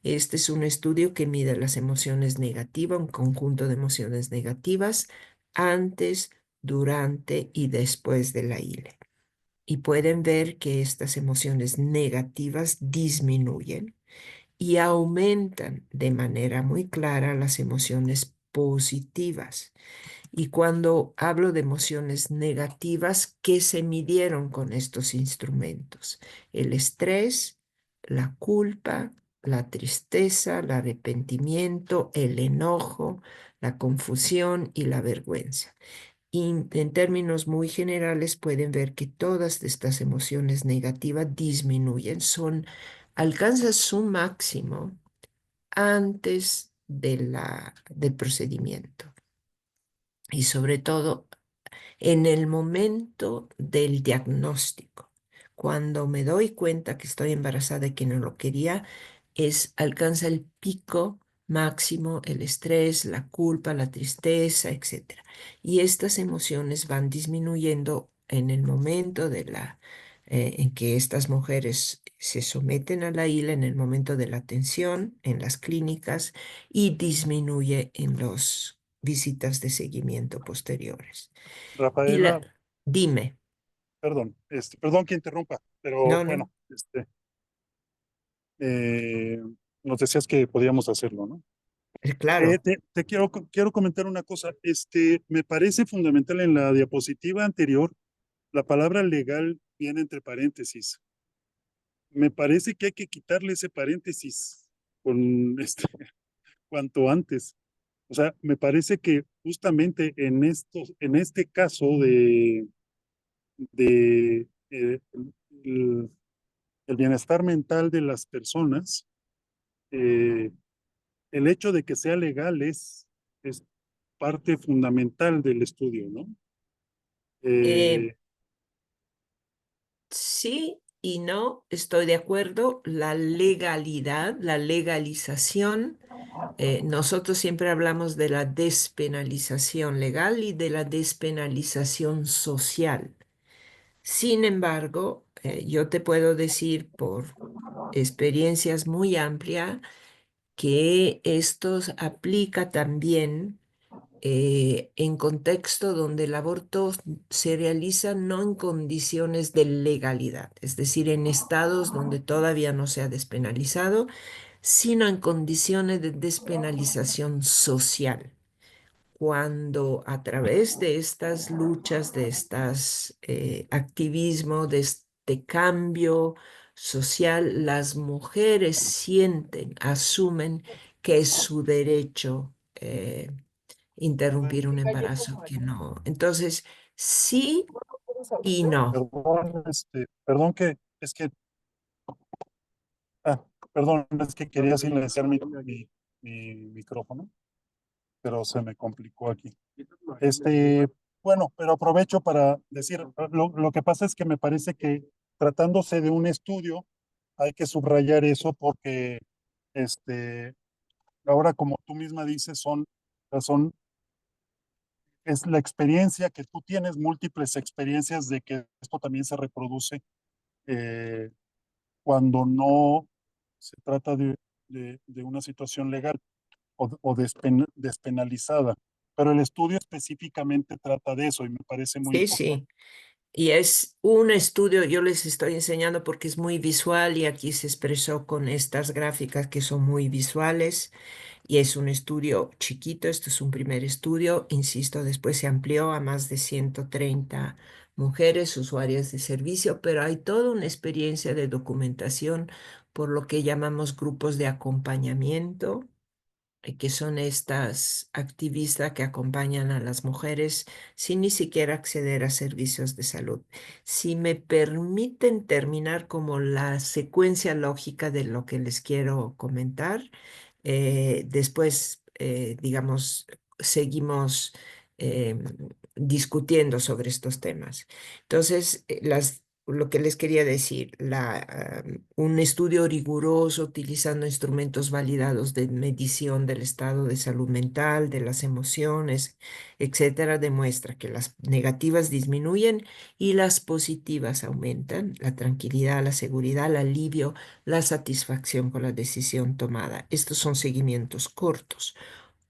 Este es un estudio que mide las emociones negativas, un conjunto de emociones negativas antes, durante y después de la ILE. Y pueden ver que estas emociones negativas disminuyen y aumentan de manera muy clara las emociones positivas. Y cuando hablo de emociones negativas, ¿qué se midieron con estos instrumentos? El estrés, la culpa, la tristeza, el arrepentimiento, el enojo, la confusión y la vergüenza. Y en términos muy generales pueden ver que todas estas emociones negativas disminuyen, alcanzan su máximo antes del procedimiento y sobre todo en el momento del diagnóstico. Cuando me doy cuenta que estoy embarazada y que no lo quería, alcanza el pico máximo el estrés, la culpa, la tristeza, etcétera. Y estas emociones van disminuyendo en el momento en que estas mujeres se someten a la ILA, en el momento de la atención en las clínicas y disminuye en las visitas de seguimiento posteriores. Y Rafaela, dime, perdón que interrumpa, pero no, no, bueno, eh, nos decías que podíamos hacerlo, ¿no? claro. Te quiero comentar una cosa. Me parece fundamental en la diapositiva anterior, la palabra legal viene entre paréntesis. Me parece que hay que quitarle ese paréntesis con cuanto antes. O sea, me parece que justamente en este caso de el, el bienestar mental de las personas, eh, el hecho de que sea legal es parte fundamental del estudio, ¿no? Eh, Eh, sí y no, estoy de acuerdo. La legalidad, la legalización, nosotros siempre hablamos de la despenalización legal y de la despenalización social. Sin embargo, yo te puedo decir por experiencias muy amplias que esto aplica también en contexto donde el aborto se realiza no en condiciones de legalidad, es decir, en estados donde todavía no se ha despenalizado, sino en condiciones de despenalización social, cuando a través de estas luchas, de estas activismo, de este cambio social, las mujeres sienten, asumen que es su derecho interrumpir un embarazo, que no. Entonces, sí y no. perdón ah, perdón, es que quería silenciar mi micrófono, pero se me complicó aquí. Bueno, pero aprovecho para decir, lo que pasa es que me parece que tratándose de un estudio, hay que subrayar eso porque este, ahora, como tú misma dices, son, es la experiencia que tú tienes, múltiples experiencias de que esto también se reproduce eh, cuando no se trata de una situación legal o despenalizada. Pero el estudio específicamente trata de eso y me parece muy Sí, importante. sí. Y es un estudio, yo les estoy enseñando porque es muy visual y aquí se expresó con estas gráficas que son muy visuales y es un estudio chiquito, esto es un primer estudio, insisto, después se amplió a más de 130 mujeres usuarias de servicio, pero hay toda una experiencia de documentación por lo que llamamos grupos de acompañamiento que son estas activistas que acompañan a las mujeres sin ni siquiera acceder a servicios de salud. Si me permiten terminar como la secuencia lógica de lo que les quiero comentar, después, digamos, seguimos eh, discutiendo sobre estos temas. Entonces, lo que les quería decir, un estudio riguroso utilizando instrumentos validados de medición del estado de salud mental, de las emociones, etcétera, demuestra que las negativas disminuyen y las positivas aumentan, la tranquilidad, la seguridad, el alivio, la satisfacción con la decisión tomada. Estos son seguimientos cortos.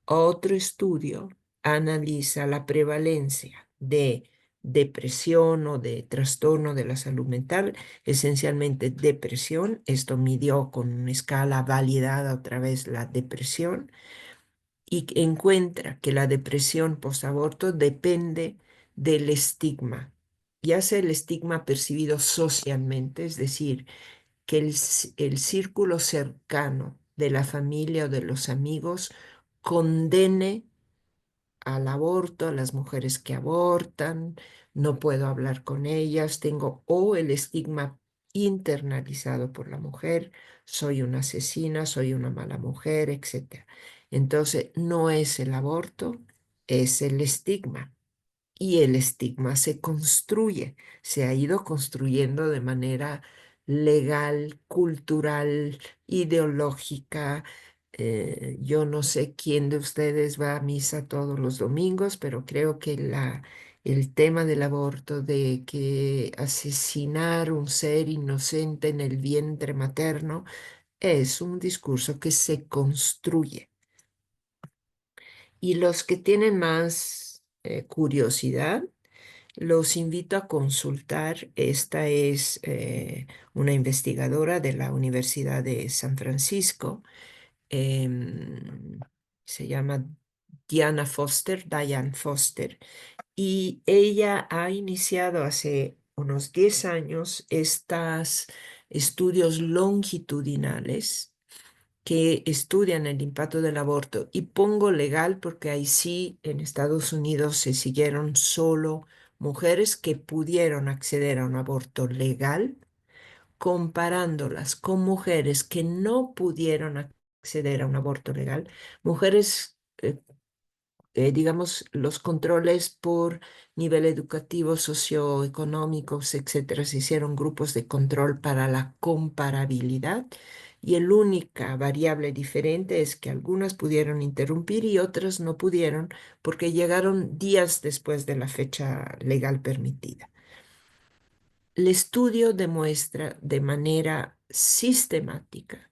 Otro estudio analiza la prevalencia de depresión o de trastorno de la salud mental, esencialmente depresión. Esto midió con una escala validada otra vez la depresión y encuentra que la depresión posaborto depende del estigma, ya sea el estigma percibido socialmente, es decir, que el círculo cercano de la familia o de los amigos condene al aborto, a las mujeres que abortan, no puedo hablar con ellas, tengo o el estigma internalizado por la mujer, soy una asesina, soy una mala mujer, etc. Entonces, no es el aborto, es el estigma. Y el estigma se construye, se ha ido construyendo de manera legal, cultural, ideológica. Yo no sé quién de ustedes va a misa todos los domingos, pero creo que el tema del aborto, de que asesinar un ser inocente en el vientre materno, es un discurso que se construye. Y los que tienen más curiosidad, los invito a consultar. Esta es una investigadora de la Universidad de San Francisco. em, Se llama Diane Foster, y ella ha iniciado hace unos 10 años estos estudios longitudinales que estudian el impacto del aborto. Y pongo legal porque ahí sí, en Estados Unidos se siguieron solo mujeres que pudieron acceder a un aborto legal, comparándolas con mujeres que no pudieron acceder a un aborto legal, mujeres digamos, los controles por nivel educativo, socioeconómicos, etcétera. Se hicieron grupos de control para la comparabilidad y la única variable diferente es que algunas pudieron interrumpir y otras no pudieron porque llegaron días después de la fecha legal permitida. El estudio demuestra de manera sistemática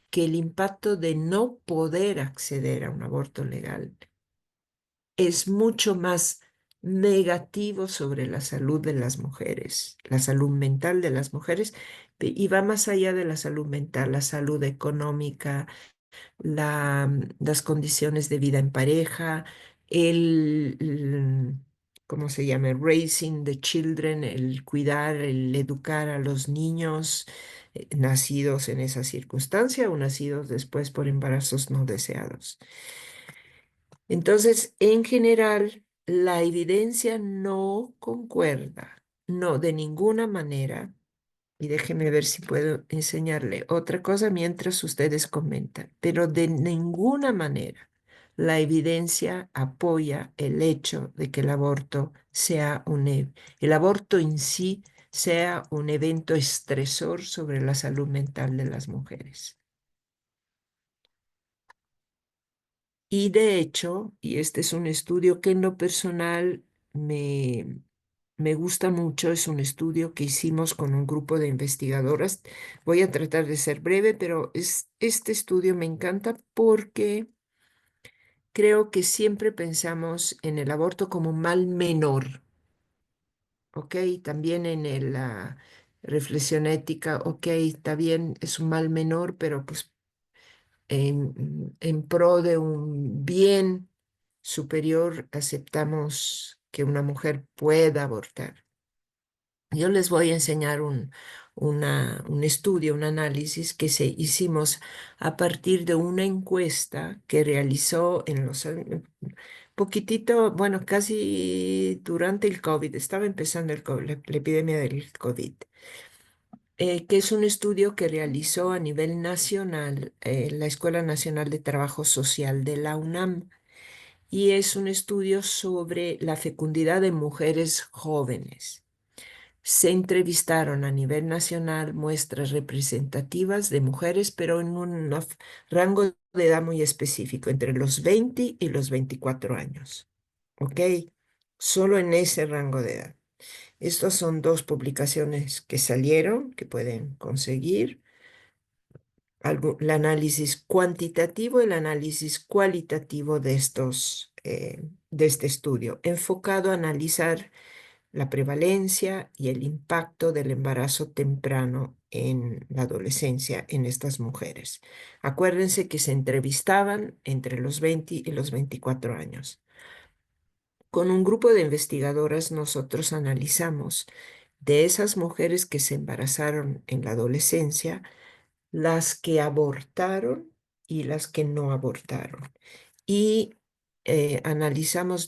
que el impacto de no poder acceder a un aborto legal es mucho más negativo sobre la salud de las mujeres, la salud mental de las mujeres, y va más allá de la salud mental, la salud económica, las condiciones de vida en pareja, el, ¿cómo se llama? Raising the children, el cuidar, el educar a los niños nacidos en esa circunstancia o nacidos después por embarazos no deseados. Entonces, en general, la evidencia no concuerda, no, de ninguna manera. Y déjeme ver si puedo enseñarle otra cosa mientras ustedes comentan, pero de ninguna manera la evidencia apoya el hecho de que el aborto el aborto en sí sea un evento estresor sobre la salud mental de las mujeres. Y de hecho, y este es un estudio que en lo personal me gusta mucho, es un estudio que hicimos con un grupo de investigadoras. Voy a tratar de ser breve, pero este estudio me encanta porque creo que siempre pensamos en el aborto como un mal menor, ¿ok? También en la reflexión ética, ok, está bien, es un mal menor, pero pues en pro de un bien superior aceptamos que una mujer pueda abortar. Yo les voy a enseñar un estudio, un análisis que hicimos a partir de una encuesta que realizó en los poquitito, bueno, casi durante el COVID, estaba empezando la epidemia del COVID, que es un estudio que realizó a nivel nacional la Escuela Nacional de Trabajo Social de la UNAM. Y es un estudio sobre la fecundidad de mujeres jóvenes. Se entrevistaron a nivel nacional muestras representativas de mujeres, pero en un rango de edad muy específico, entre los 20 y los 24 años. ¿Ok? Solo en ese rango de edad. Estas son dos publicaciones que salieron, que pueden conseguir. El análisis cuantitativo y el análisis cualitativo de este estudio, enfocado a analizar la prevalencia y el impacto del embarazo temprano en la adolescencia en estas mujeres. Acuérdense que se entrevistaban entre los 20 y los 24 años. Con un grupo de investigadoras nosotros analizamos de esas mujeres que se embarazaron en la adolescencia, las que abortaron y las que no abortaron. Y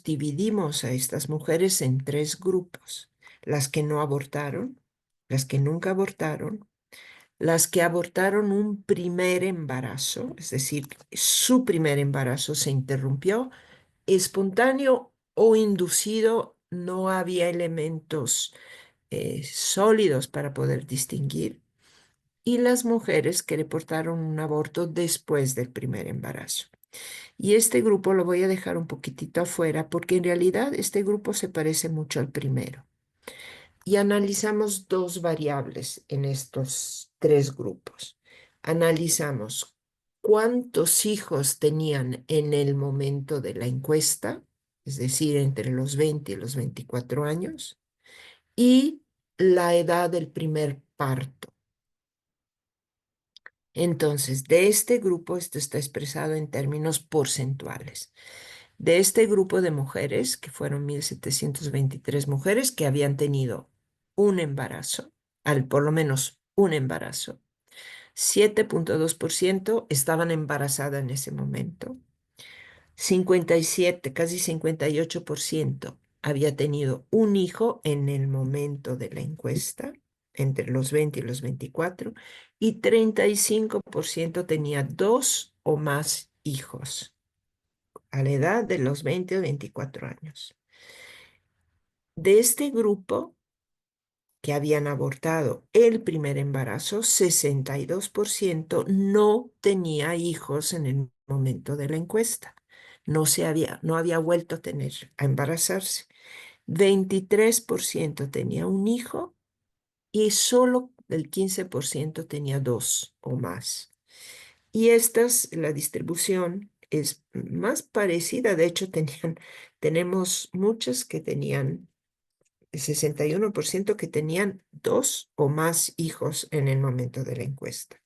dividimos a estas mujeres en tres grupos: las que no abortaron, las que nunca abortaron, las que abortaron un primer embarazo, es decir, su primer embarazo se interrumpió, espontáneo o inducido, no había elementos sólidos para poder distinguir, y las mujeres que reportaron un aborto después del primer embarazo. Y este grupo lo voy a dejar un poquitito afuera porque en realidad este grupo se parece mucho al primero. Y analizamos dos variables en estos tres grupos. Analizamos cuántos hijos tenían en el momento de la encuesta, es decir, entre los 20 y los 24 años, y la edad del primer parto. Entonces, de este grupo, esto está expresado en términos porcentuales. De este grupo de mujeres, que fueron 1.723 mujeres que habían tenido un embarazo, por lo menos un embarazo, 7.2% estaban embarazadas en ese momento, 57, casi 58% había tenido un hijo en el momento de la encuesta, entre los 20 y los 24, y 35% tenía dos o más hijos a la edad de los 20 o 24 años. De este grupo que habían abortado el primer embarazo, 62% no tenía hijos en el momento de la encuesta. No había vuelto a embarazarse. 23% tenía un hijo y solo el 15% tenía dos o más. Y la distribución es más parecida. De hecho, tenemos muchas que tenían, el 61% que tenían dos o más hijos en el momento de la encuesta.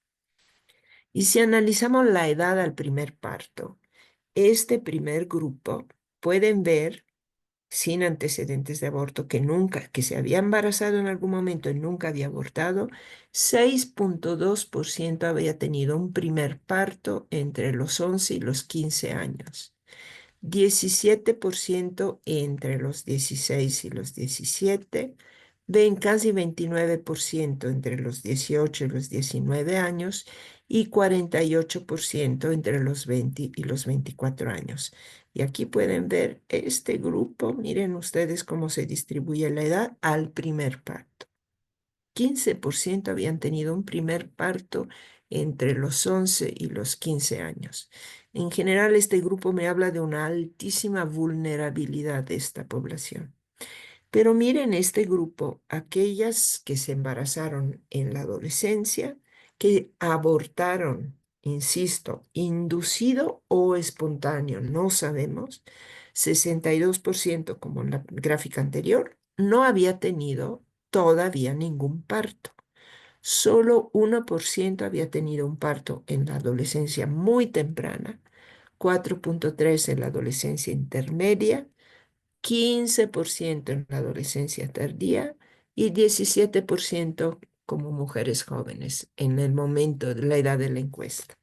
Y si analizamos la edad al primer parto, este primer grupo, pueden ver, sin antecedentes de aborto, que se había embarazado en algún momento y nunca había abortado, 6.2% había tenido un primer parto entre los 11 y los 15 años, 17% entre los 16 y los 17, ven casi 29% entre los 18 y los 19 años y 48% entre los 20 y los 24 años. Y aquí pueden ver este grupo, miren ustedes cómo se distribuye la edad al primer parto. 15% habían tenido un primer parto entre los 11 y los 15 años. En general, este grupo me habla de una altísima vulnerabilidad de esta población. Pero miren este grupo, aquellas que se embarazaron en la adolescencia, que abortaron, insisto, inducido o espontáneo, no sabemos, 62% como en la gráfica anterior, no había tenido todavía ningún parto. Solo 1% había tenido un parto en la adolescencia muy temprana, 4,3% en la adolescencia intermedia, 15% en la adolescencia tardía y 17% como mujeres jóvenes en el momento de la edad de la encuesta.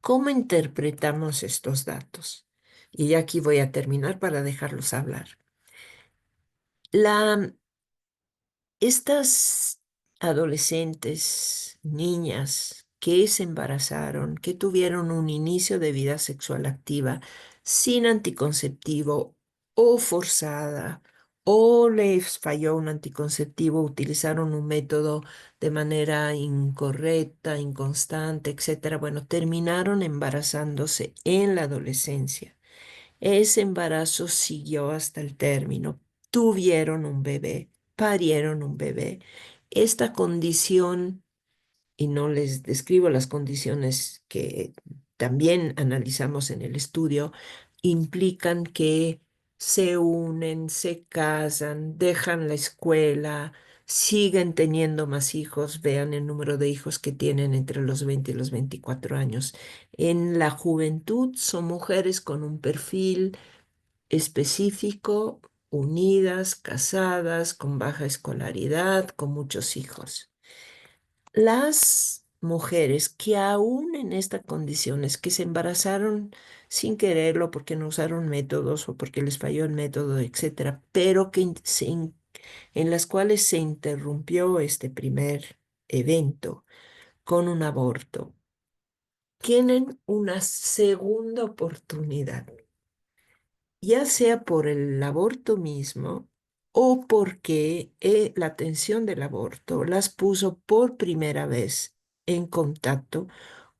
¿Cómo interpretamos estos datos? Y aquí voy a terminar para dejarlos hablar. Estas adolescentes, niñas que se embarazaron, que tuvieron un inicio de vida sexual activa sin anticonceptivo o forzada, o les falló un anticonceptivo, utilizaron un método de manera incorrecta, inconstante, etcétera. Bueno, terminaron embarazándose en la adolescencia. Ese embarazo siguió hasta el término. Tuvieron un bebé, parieron un bebé. Esta condición, y no les describo las condiciones que también analizamos en el estudio, implican que se unen, se casan, dejan la escuela, siguen teniendo más hijos. Vean el número de hijos que tienen entre los 20 y los 24 años. En la juventud son mujeres con un perfil específico, unidas, casadas, con baja escolaridad, con muchos hijos. Las mujeres que aún en estas condiciones, que se embarazaron sin quererlo porque no usaron métodos o porque les falló el método, etcétera, pero que en las cuales se interrumpió este primer evento con un aborto, tienen una segunda oportunidad, ya sea por el aborto mismo o porque la atención del aborto las puso por primera vez en contacto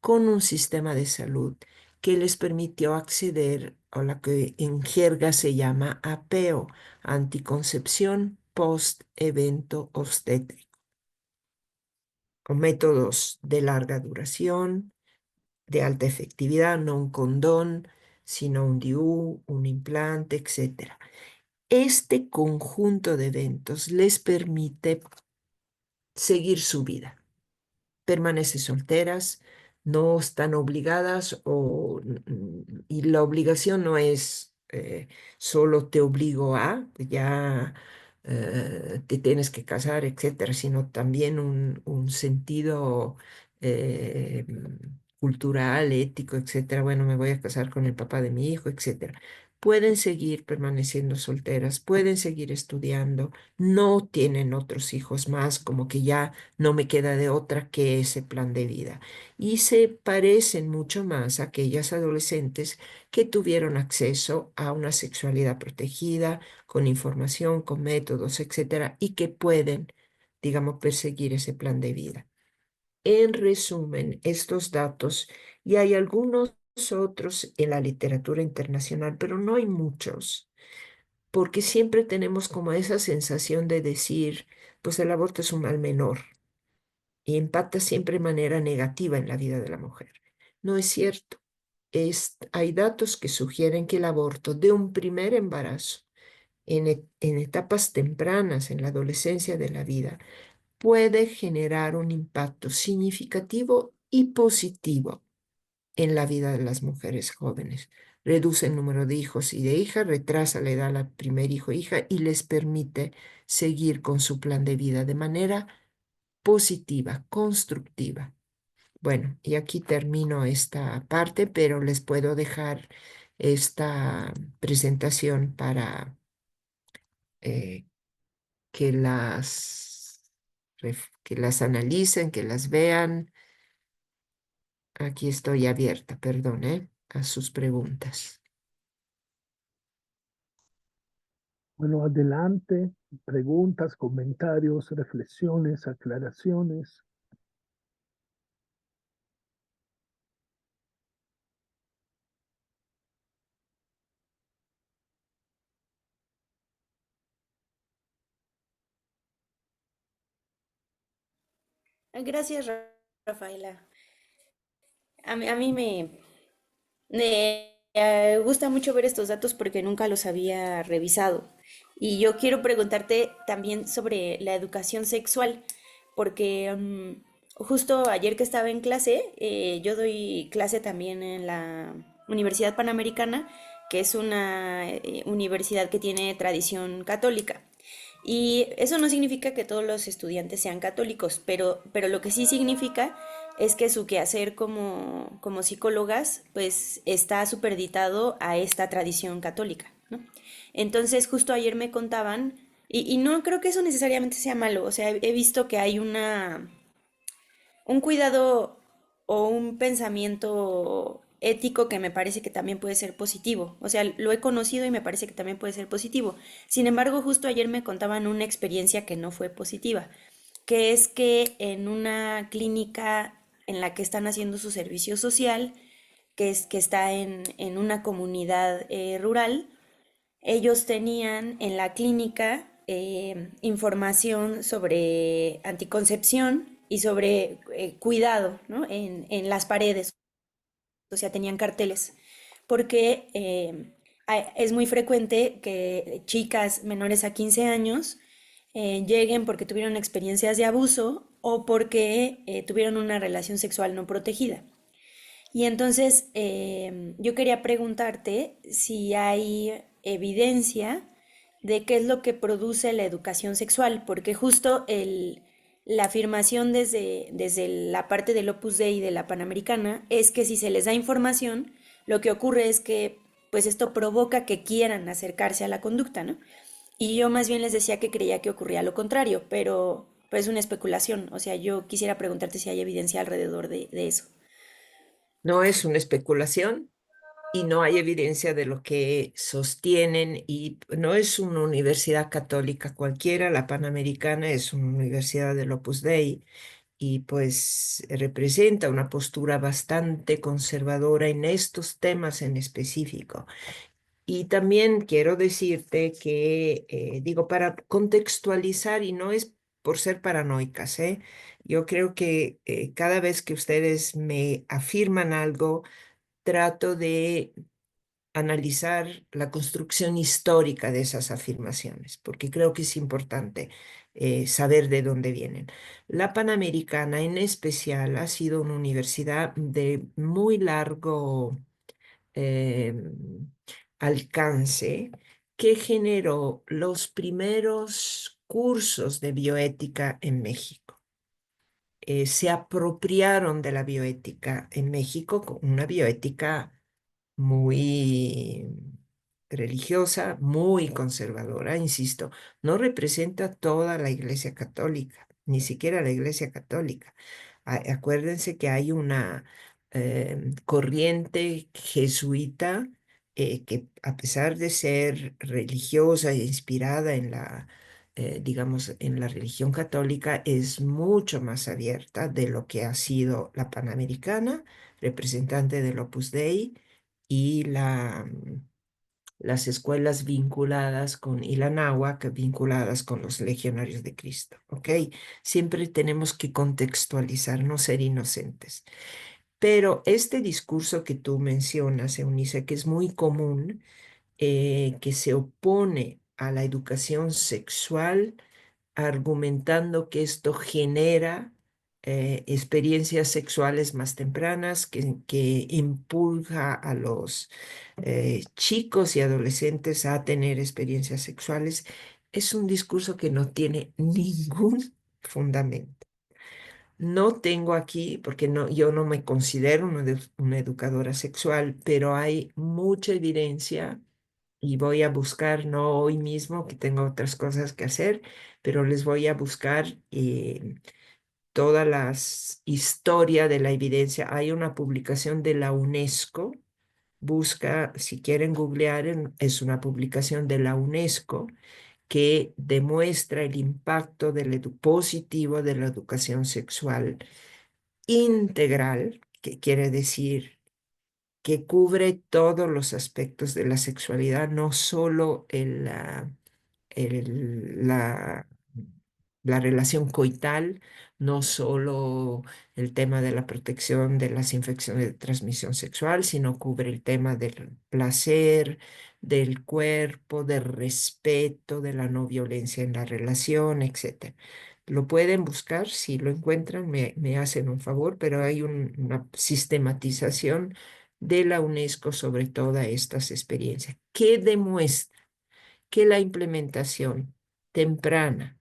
con un sistema de salud que les permitió acceder a lo que en jerga se llama APEO, anticoncepción post-evento obstétrico, con métodos de larga duración, de alta efectividad, no un condón, sino un DIU, un implante, etcétera. Este conjunto de eventos les permite seguir su vida. Permanecen solteras, no están obligadas y la obligación no es solo te obligo a, ya te tienes que casar, etcétera, sino también un sentido eh, cultural, ético, etcétera. Bueno, me voy a casar con el papá de mi hijo, etcétera. Pueden seguir permaneciendo solteras, pueden seguir estudiando, no tienen otros hijos más, como que ya no me queda de otra que ese plan de vida. Y se parecen mucho más a aquellas adolescentes que tuvieron acceso a una sexualidad protegida, con información, con métodos, etcétera, y que pueden, digamos, perseguir ese plan de vida. En resumen, estos datos, y hay algunos otros en la literatura internacional, pero no hay muchos, porque siempre tenemos como esa sensación de decir, pues el aborto es un mal menor y impacta siempre de manera negativa en la vida de la mujer. No es cierto. Hay datos que sugieren que el aborto de un primer embarazo en etapas tempranas, en la adolescencia de la vida, puede generar un impacto significativo y positivo en la vida de las mujeres jóvenes. Reduce el número de hijos y de hijas, retrasa la edad al primer hijo e hija y les permite seguir con su plan de vida de manera positiva, constructiva. Bueno, y aquí termino esta parte, pero les puedo dejar esta presentación para que que las analicen, que las vean. Aquí estoy abierta, perdón, a sus preguntas. Bueno, adelante. Preguntas, comentarios, reflexiones, aclaraciones. Gracias, Rafaela. A mí me gusta mucho ver estos datos porque nunca los había revisado. Y yo quiero preguntarte también sobre la educación sexual, porque justo ayer que estaba en clase, yo doy clase también en la Universidad Panamericana, que es una universidad que tiene tradición católica. Y eso no significa que todos los estudiantes sean católicos, pero lo que sí significa es que su quehacer como psicólogas pues está superditado a esta tradición católica, ¿no? Entonces justo ayer me contaban, y no creo que eso necesariamente sea malo, o sea, he visto que hay un cuidado o un pensamiento ético que me parece que también puede ser positivo. O sea, lo he conocido y me parece que también puede ser positivo. Sin embargo, justo ayer me contaban una experiencia que no fue positiva, que es que en una clínica en la que están haciendo su servicio social, que está en una comunidad rural, ellos tenían en la clínica información sobre anticoncepción y sobre cuidado, ¿no? En las paredes, o sea, tenían carteles, porque es muy frecuente que chicas menores a 15 años lleguen porque tuvieron experiencias de abuso o porque tuvieron una relación sexual no protegida. Y entonces yo quería preguntarte si hay evidencia de qué es lo que produce la educación sexual, porque justo la afirmación desde la parte del Opus Dei de la Panamericana es que si se les da información, lo que ocurre es que pues esto provoca que quieran acercarse a la conducta, ¿no? Y yo más bien les decía que creía que ocurría lo contrario, pero pues es una especulación, o sea, yo quisiera preguntarte si hay evidencia alrededor de eso. No es una especulación y no hay evidencia de lo que sostienen y no es una universidad católica cualquiera, la Panamericana es una universidad del Opus Dei y pues representa una postura bastante conservadora en estos temas en específico. Y también quiero decirte que, digo, para contextualizar, y no es por ser paranoicas, ¿eh? Yo creo que cada vez que ustedes me afirman algo, trato de analizar la construcción histórica de esas afirmaciones, porque creo que es importante saber de dónde vienen. La Panamericana en especial ha sido una universidad de muy largo eh, alcance que generó los primeros cursos de bioética en México. Se apropiaron de la bioética en México, con una bioética muy religiosa, muy conservadora, insisto, no representa toda la Iglesia Católica, ni siquiera la Iglesia Católica. Acuérdense que hay una corriente jesuita que a pesar de ser religiosa e inspirada en digamos, en la religión católica, es mucho más abierta de lo que ha sido la Panamericana, representante del Opus Dei, y las escuelas vinculadas con y la náhuatl vinculadas con los legionarios de Cristo, ¿ok? Siempre tenemos que contextualizar, no ser inocentes. Pero este discurso que tú mencionas, Eunice, que es muy común, que se opone a la educación sexual, argumentando que esto genera experiencias sexuales más tempranas, que impulsa a los chicos y adolescentes a tener experiencias sexuales, es un discurso que no tiene ningún fundamento. No tengo aquí, porque no, yo no me considero una educadora sexual, pero hay mucha evidencia y voy a buscar, no hoy mismo, que tengo otras cosas que hacer, pero les voy a buscar todas las historia de la evidencia. Hay una publicación de la UNESCO, busca, si quieren googlear, es una publicación de la UNESCO que demuestra el impacto positivo de la educación sexual integral, que quiere decir que cubre todos los aspectos de la sexualidad, no solo el- la, la relación coital, no solo el tema de la protección de las infecciones de transmisión sexual, sino cubre el tema del placer, del cuerpo, del respeto, de la no violencia en la relación, etcétera. Lo pueden buscar, si lo encuentran, me hacen un favor, pero hay una sistematización de la UNESCO sobre todas estas experiencias, que demuestra que la implementación temprana,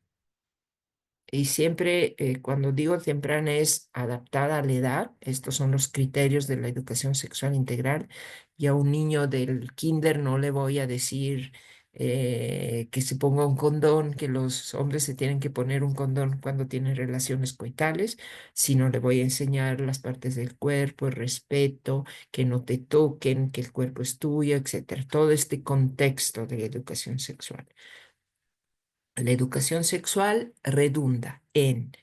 y siempre cuando digo temprana es adaptada a la edad, estos son los criterios de la educación sexual integral, y a un niño del kinder no le voy a decir que se ponga un condón, que los hombres se tienen que poner un condón cuando tienen relaciones coitales, sino le voy a enseñar las partes del cuerpo, el respeto, que no te toquen, que el cuerpo es tuyo, etcétera. Todo este contexto de educación sexual. La educación sexual redunda en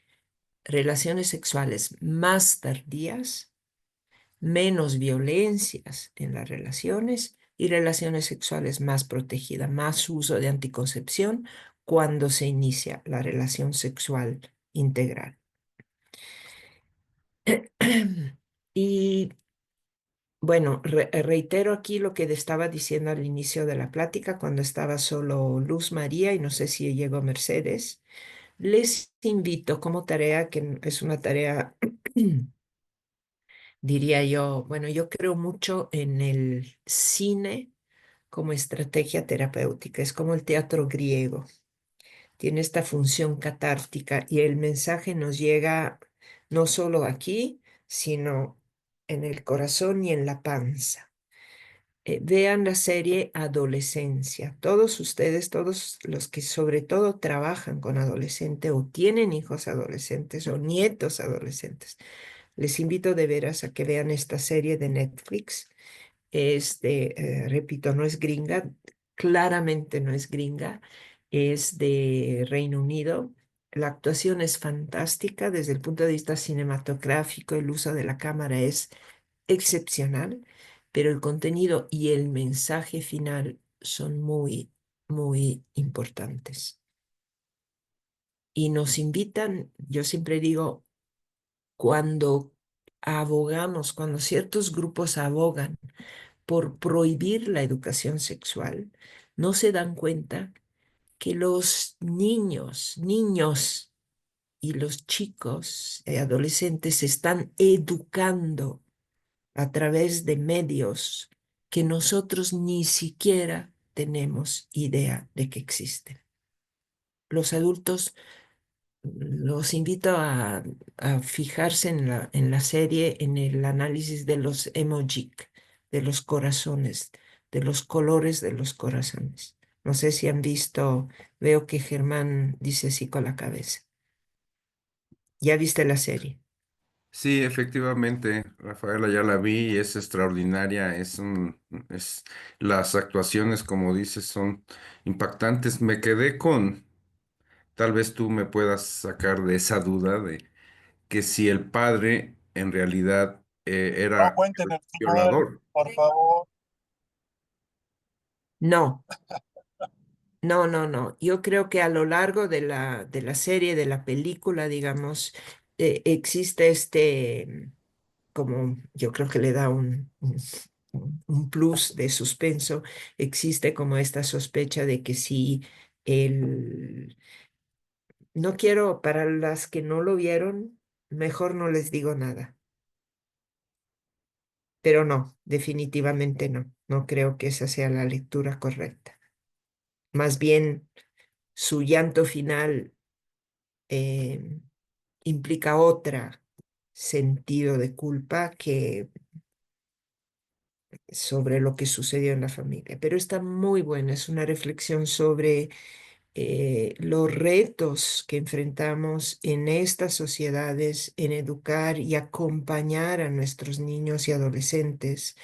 relaciones sexuales más tardías, menos violencias en las relaciones y relaciones sexuales más protegidas, más uso de anticoncepción cuando se inicia la relación sexual integral. Y bueno, reitero aquí lo que estaba diciendo al inicio de la plática cuando estaba solo Luz María y no sé si llegó Mercedes. Les invito como tarea, que es una tarea, diría yo, bueno, yo creo mucho en el cine como estrategia terapéutica, es como el teatro griego, tiene esta función catártica y el mensaje nos llega no solo aquí, sino en el corazón y en la panza. Vean la serie Adolescencia. Todos ustedes, todos los que sobre todo trabajan con adolescentes o tienen hijos adolescentes o nietos adolescentes, les invito de veras a que vean esta serie de Netflix. Repito, no es gringa, claramente no es gringa, es de Reino Unido. La actuación es fantástica desde el punto de vista cinematográfico, el uso de la cámara es excepcional, pero el contenido y el mensaje final son muy, muy importantes. Y nos invitan, yo siempre digo, cuando abogamos, cuando ciertos grupos abogan por prohibir la educación sexual, no se dan cuenta que los niños y los chicos, adolescentes, se están educando a través de medios que nosotros ni siquiera tenemos idea de que existen. Los adultos los invito a fijarse en la serie, en el análisis de los emoji, de los corazones, de los colores de los corazones. No sé si han visto, veo que Germán dice sí con la cabeza. ¿Ya viste la serie? Sí, efectivamente, Rafaela, ya la vi y es extraordinaria, las actuaciones, como dices, son impactantes. Me quedé con, tal vez tú me puedas sacar de esa duda de que si el padre en realidad No era cuenten el final, violador. por favor. No, no, no, no. Yo creo que a lo largo de la serie, de la película, digamos, existe como yo creo que le da un plus de suspenso, existe como esta sospecha de que si el... No quiero, para las que no lo vieron, mejor no les digo nada, pero no, definitivamente no, no creo que esa sea la lectura correcta. Más bien, su llanto final eh, implica otra sentido de culpa sobre lo que sucedió en la familia, pero está muy buena, es una reflexión sobre los retos que enfrentamos en estas sociedades en educar y acompañar a nuestros niños y adolescentes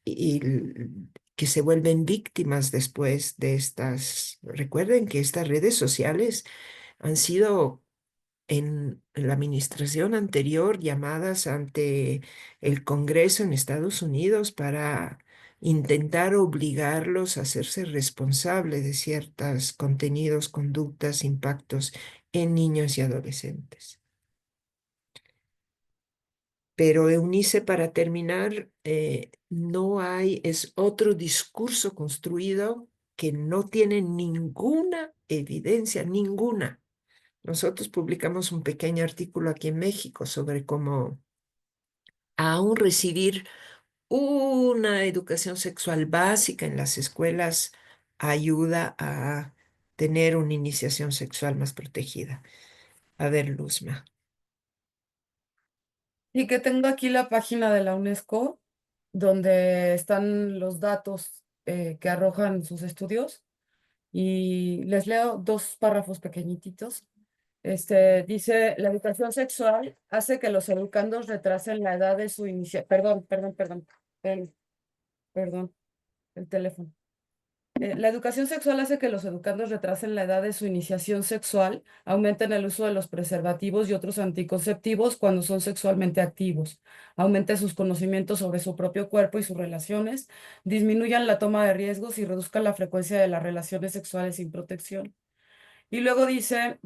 que se vuelven víctimas después de estas. Recuerden que estas redes sociales han sido en la administración anterior llamadas ante el Congreso en Estados Unidos para intentar obligarlos a hacerse responsables de ciertos contenidos, conductas, impactos en niños y adolescentes. Pero Eunice, para terminar, es otro discurso construido que no tiene ninguna evidencia, ninguna. Nosotros publicamos un pequeño artículo aquí en México sobre cómo aún recibir una educación sexual básica en las escuelas ayuda a tener una iniciación sexual más protegida. A ver, Luzma. Y que tengo aquí la página de la UNESCO, donde están los datos que arrojan sus estudios. Y les leo dos párrafos pequeñititos. Dice, la educación sexual hace que los educandos retrasen la edad de su inicio. Perdón, el teléfono. La educación sexual hace que los educandos retrasen la edad de su iniciación sexual, aumenten el uso de los preservativos y otros anticonceptivos cuando son sexualmente activos, aumente sus conocimientos sobre su propio cuerpo y sus relaciones, disminuyan la toma de riesgos y reduzcan la frecuencia de las relaciones sexuales sin protección. Y luego dice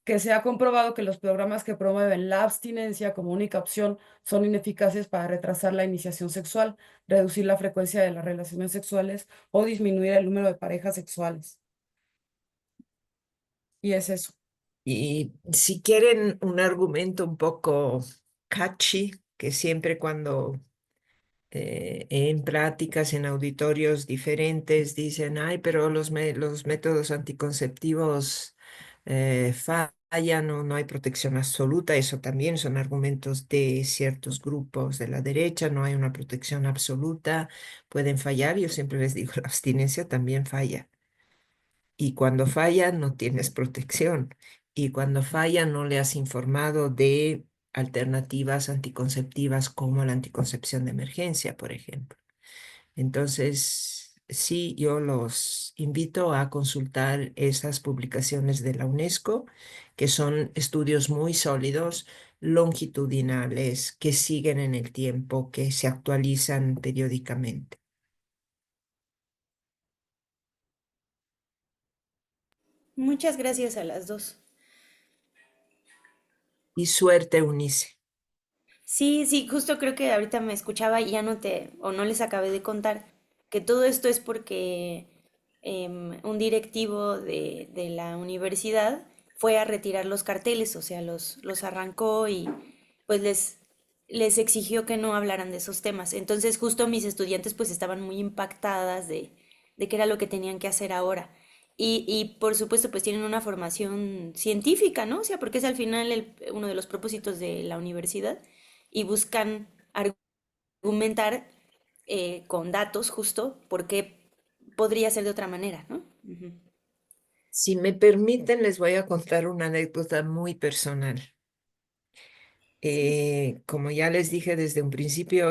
que se ha comprobado que los programas que promueven la abstinencia como única opción son ineficaces para retrasar la iniciación sexual, reducir la frecuencia de las relaciones sexuales o disminuir el número de parejas sexuales. Y es eso. Y si quieren un argumento un poco catchy, que siempre cuando en prácticas, en auditorios diferentes, dicen, ay, pero los métodos anticonceptivos fallan o no hay protección absoluta. Eso también son argumentos de ciertos grupos de la derecha, no hay una protección absoluta, pueden fallar. Yo siempre les digo, la abstinencia también falla. Y cuando falla, no tienes protección. Y cuando falla, no le has informado de alternativas anticonceptivas como la anticoncepción de emergencia, por ejemplo. Entonces, sí, yo los invito a consultar esas publicaciones de la UNESCO, que son estudios muy sólidos, longitudinales, que siguen en el tiempo, que se actualizan periódicamente. Muchas gracias a las dos. Y suerte, Eunice. Sí, sí, justo creo que ahorita me escuchaba y ya o no les acabé de contar que todo esto es porque un directivo de la universidad fue a retirar los carteles, o sea, los arrancó y pues les exigió que no hablaran de esos temas. Entonces justo mis estudiantes pues estaban muy impactadas de qué era lo que tenían que hacer ahora. Y por supuesto pues tienen una formación científica, ¿no? O sea, porque es al final uno de los propósitos de la universidad y buscan argumentar con datos justo por qué podría ser de otra manera, ¿no? Ujú. Si me permiten, les voy a contar una anécdota muy personal. Como ya les dije desde un principio,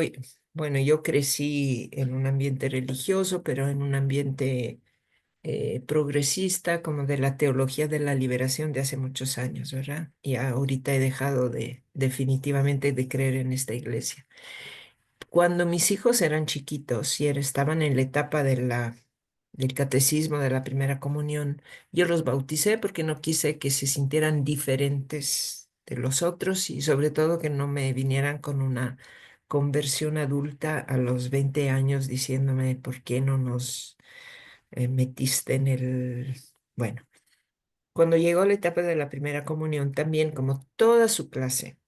bueno, yo crecí en un ambiente religioso, pero en un ambiente progresista, como de la teología de la liberación de hace muchos años, ¿verdad? Y ahorita he dejado definitivamente de creer en esta iglesia. Cuando mis hijos eran chiquitos y estaban en la etapa del catecismo, de la primera comunión, yo los bauticé porque no quise que se sintieran diferentes de los otros y sobre todo que no me vinieran con una conversión adulta a los 20 años diciéndome por qué no nos metiste en el... Bueno, cuando llegó la etapa de la primera comunión, también como toda su clase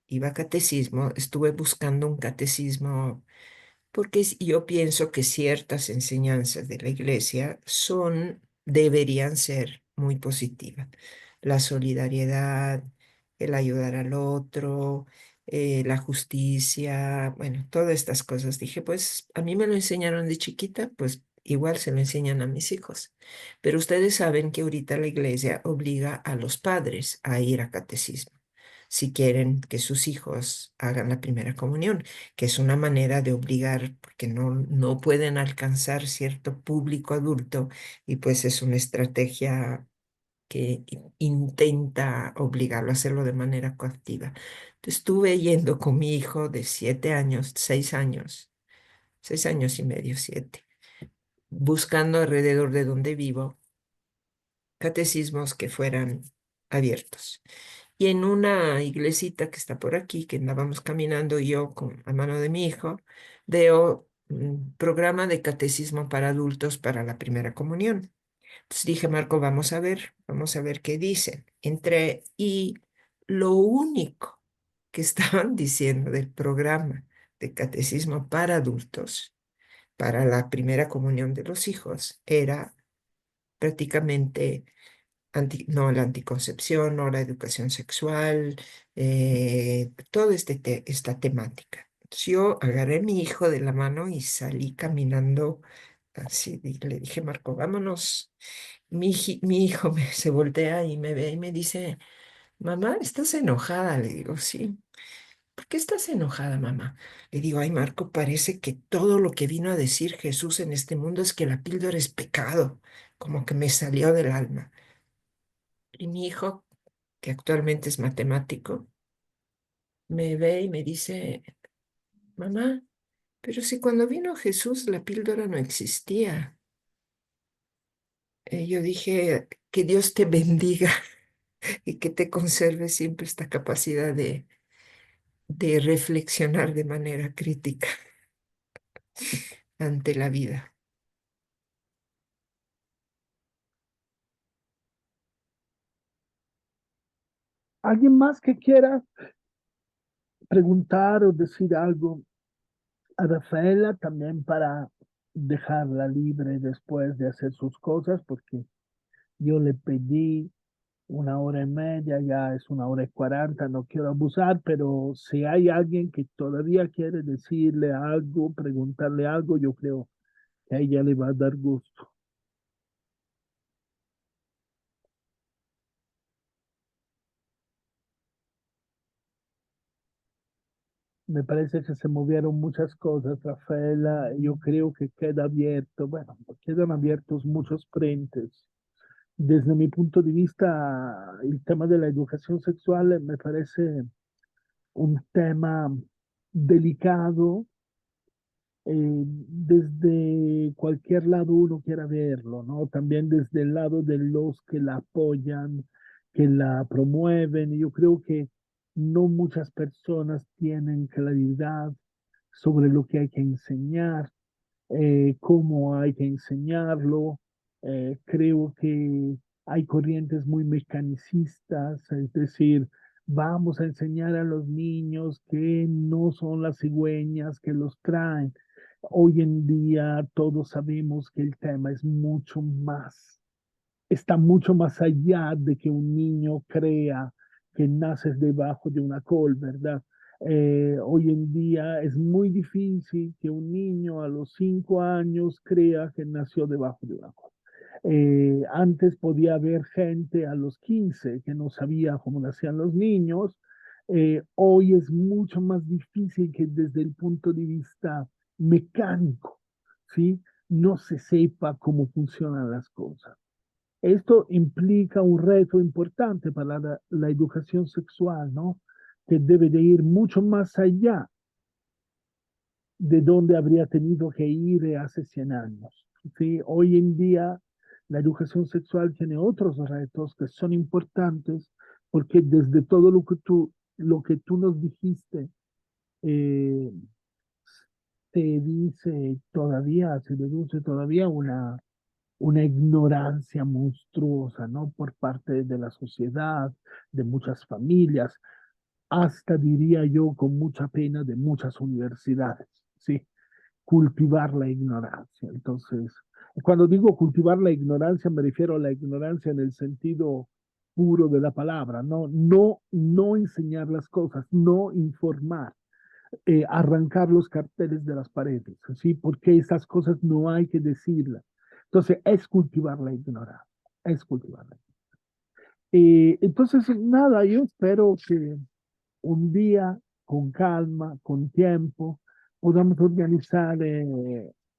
iba a catecismo, estuve buscando un catecismo porque yo pienso que ciertas enseñanzas de la iglesia deberían ser muy positivas. La solidaridad, el ayudar al otro, la justicia, bueno, todas estas cosas. Dije, pues a mí me lo enseñaron de chiquita, pues igual se lo enseñan a mis hijos. Pero ustedes saben que ahorita la iglesia obliga a los padres a ir a catecismo si quieren que sus hijos hagan la primera comunión, que es una manera de obligar, porque no pueden alcanzar cierto público adulto y pues es una estrategia que intenta obligarlo a hacerlo de manera coactiva. Entonces, estuve yendo con mi hijo de 7 años, 6 años, 6 años y medio, 7, buscando alrededor de donde vivo catecismos que fueran abiertos. Y en una iglesita que está por aquí, que andábamos caminando yo con la mano de mi hijo, veo un programa de catecismo para adultos para la primera comunión. Entonces dije, Marco, vamos a ver qué dicen. Entré y lo único que estaban diciendo del programa de catecismo para adultos, para la primera comunión de los hijos, era prácticamente no la anticoncepción, no la educación sexual, toda esta temática. Entonces yo agarré a mi hijo de la mano y salí caminando así, y le dije, Marco, vámonos. Mi hijo se voltea y me ve y me dice, mamá, ¿estás enojada? Le digo, sí. ¿Por qué estás enojada, mamá? Le digo, ay, Marco, parece que todo lo que vino a decir Jesús en este mundo es que la píldora es pecado, como que me salió del alma. Y mi hijo, que actualmente es matemático, me ve y me dice, mamá, pero si cuando vino Jesús la píldora no existía. Yo dije, que Dios te bendiga y que te conserve siempre esta capacidad de reflexionar de manera crítica ante la vida. ¿Alguien más que quiera preguntar o decir algo a Rafaela también para dejarla libre después de hacer sus cosas? Porque yo le pedí 1 hora y media, ya es 1 hora y 40, no quiero abusar, pero si hay alguien que todavía quiere decirle algo, preguntarle algo, yo creo que a ella le va a dar gusto. Me parece que se movieron muchas cosas, Rafaela. Yo creo que queda abierto, bueno, quedan abiertos muchos frentes. Desde mi punto de vista, el tema de la educación sexual me parece un tema delicado, desde cualquier lado uno quiera verlo, ¿no? También desde el lado de los que la apoyan, que la promueven. Y yo creo que no muchas personas tienen claridad sobre lo que hay que enseñar, cómo hay que enseñarlo. Creo que hay corrientes muy mecanicistas, es decir, vamos a enseñar a los niños que no son las cigüeñas que los traen. Hoy en día todos sabemos que el tema es mucho más, está mucho más allá de que un niño crea que naces debajo de una col, ¿verdad? Hoy en día es muy difícil que un niño a los 5 años crea que nació debajo de una col. Antes podía haber gente a los 15 que no sabía cómo nacían los niños. Hoy es mucho más difícil que desde el punto de vista mecánico, ¿sí? No se sepa cómo funcionan las cosas. Esto implica un reto importante para la educación sexual, ¿no? Que debe de ir mucho más allá de donde habría tenido que ir hace 100 años. ¿Sí? Hoy en día la educación sexual tiene otros retos que son importantes porque desde todo lo que tú nos dijiste, eh, se deduce todavía una ignorancia monstruosa, ¿no? Por parte de la sociedad, de muchas familias, hasta diría yo con mucha pena de muchas universidades, ¿sí? Cultivar la ignorancia. Entonces, cuando digo cultivar la ignorancia, me refiero a la ignorancia en el sentido puro de la palabra, no enseñar las cosas, no informar, arrancar los carteles de las paredes, ¿sí? Porque esas cosas no hay que decirlas. Entonces, es cultivar la ignorancia, es cultivarla. Entonces, nada, yo espero que un día, con calma, con tiempo, podamos organizar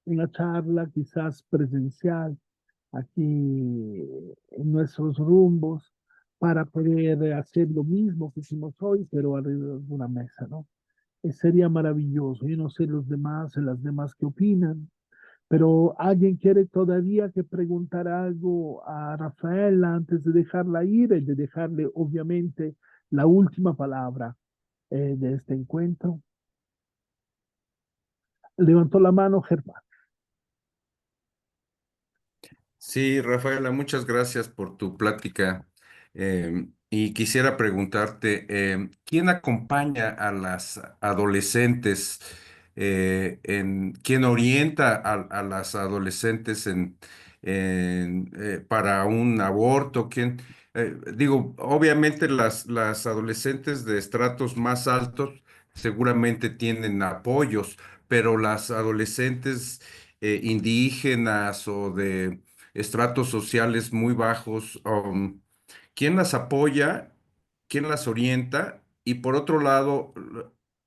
una charla quizás presencial aquí en nuestros rumbos para poder hacer lo mismo que hicimos hoy, pero alrededor de una mesa, ¿no? Sería maravilloso. Yo no sé los demás, las demás qué opinan, pero ¿alguien quiere todavía que preguntar algo a Rafaela antes de dejarla ir y de dejarle obviamente la última palabra de este encuentro? Levantó la mano Germán. Sí, Rafaela, muchas gracias por tu plática. Y quisiera preguntarte, ¿quién acompaña a las adolescentes? ¿Quién orienta a las adolescentes para un aborto? Digo, obviamente las adolescentes de estratos más altos seguramente tienen apoyos, pero las adolescentes indígenas o de estratos sociales muy bajos, ¿quién las apoya? ¿Quién las orienta? Y por otro lado,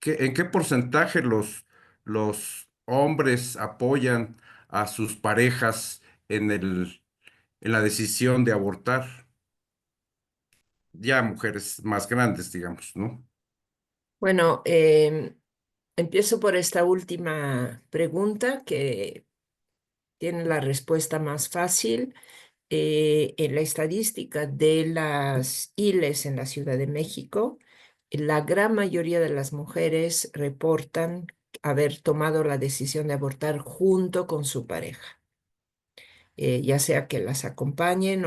¿en qué porcentaje los hombres apoyan a sus parejas en la decisión de abortar? Ya mujeres más grandes, digamos, ¿no? Bueno, empiezo por esta última pregunta que tiene la respuesta más fácil. En la estadística de las ILES en la Ciudad de México, la gran mayoría de las mujeres reportan haber tomado la decisión de abortar junto con su pareja. Ya sea que las acompañen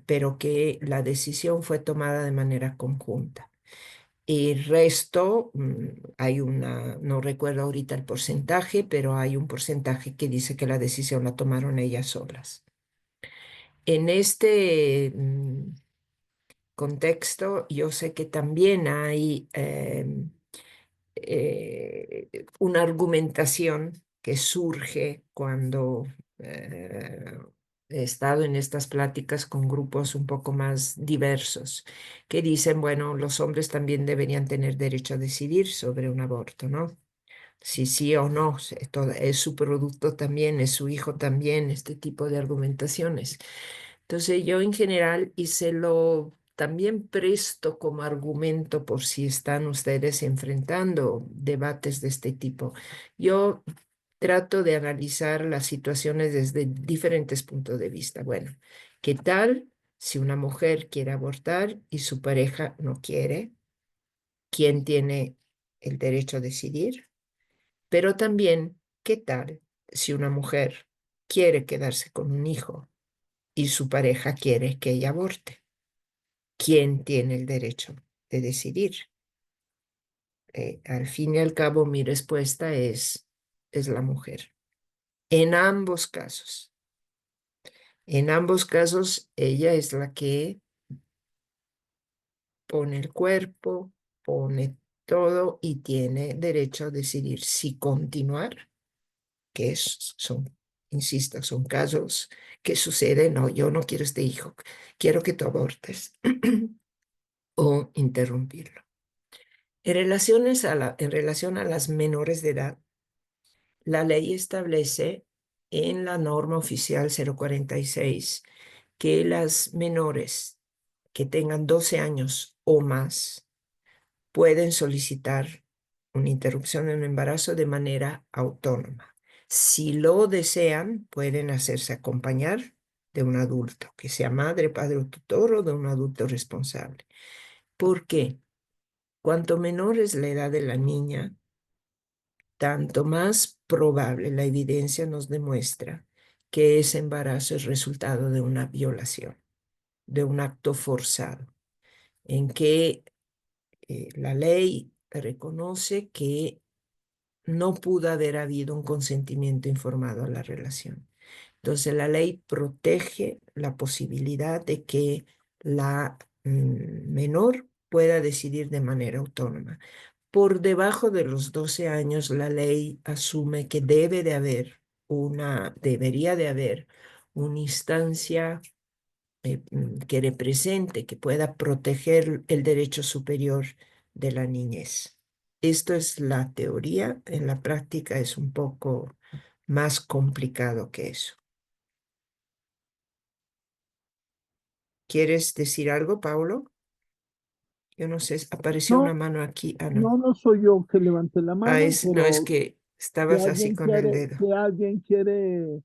pero que la decisión fue tomada de manera conjunta. Y resto, no recuerdo ahorita el porcentaje, pero hay un porcentaje que dice que la decisión la tomaron ellas solas. En este contexto, yo sé que también hay una argumentación que surge cuando he estado en estas pláticas con grupos un poco más diversos, que dicen, bueno, los hombres también deberían tener derecho a decidir sobre un aborto, ¿no? Si sí o no, es su producto también, es su hijo también, este tipo de argumentaciones. Entonces yo en general, y se lo también presto como argumento por si están ustedes enfrentando debates de este tipo, yo trato de analizar las situaciones desde diferentes puntos de vista. Bueno, ¿qué tal si una mujer quiere abortar y su pareja no quiere? ¿Quién tiene el derecho a decidir? Pero también, ¿qué tal si una mujer quiere quedarse con un hijo y su pareja quiere que ella aborte? ¿Quién tiene el derecho de decidir? Al fin y al cabo, mi respuesta es la mujer. En ambos casos. En ambos casos, ella es la que pone el cuerpo, pone todo y tiene derecho a decidir si continuar, insisto, son casos que suceden, no, yo no quiero este hijo, quiero que tú abortes, o interrumpirlo. En relación a las menores de edad, la ley establece en la norma oficial 046 que las menores que tengan 12 años o más pueden solicitar una interrupción en el embarazo de manera autónoma. Si lo desean, pueden hacerse acompañar de un adulto, que sea madre, padre o tutor o de un adulto responsable. ¿Por qué? Cuanto menor es la edad de la niña, tanto más probable la evidencia nos demuestra que ese embarazo es resultado de una violación, de un acto forzado, en que la ley reconoce que no pudo haber habido un consentimiento informado a la relación. Entonces la ley protege la posibilidad de que la menor pueda decidir de manera autónoma. Por debajo de los 12 años, la ley asume que debería de haber una instancia que represente, que pueda proteger el derecho superior de la niñez. Esto es la teoría, en la práctica es un poco más complicado que eso. ¿Quieres decir algo, Paulo? Yo no sé, apareció No, una mano aquí. Ah, no. no soy yo que levanté la mano, No, es pero que estabas así con el dedo. si alguien quiere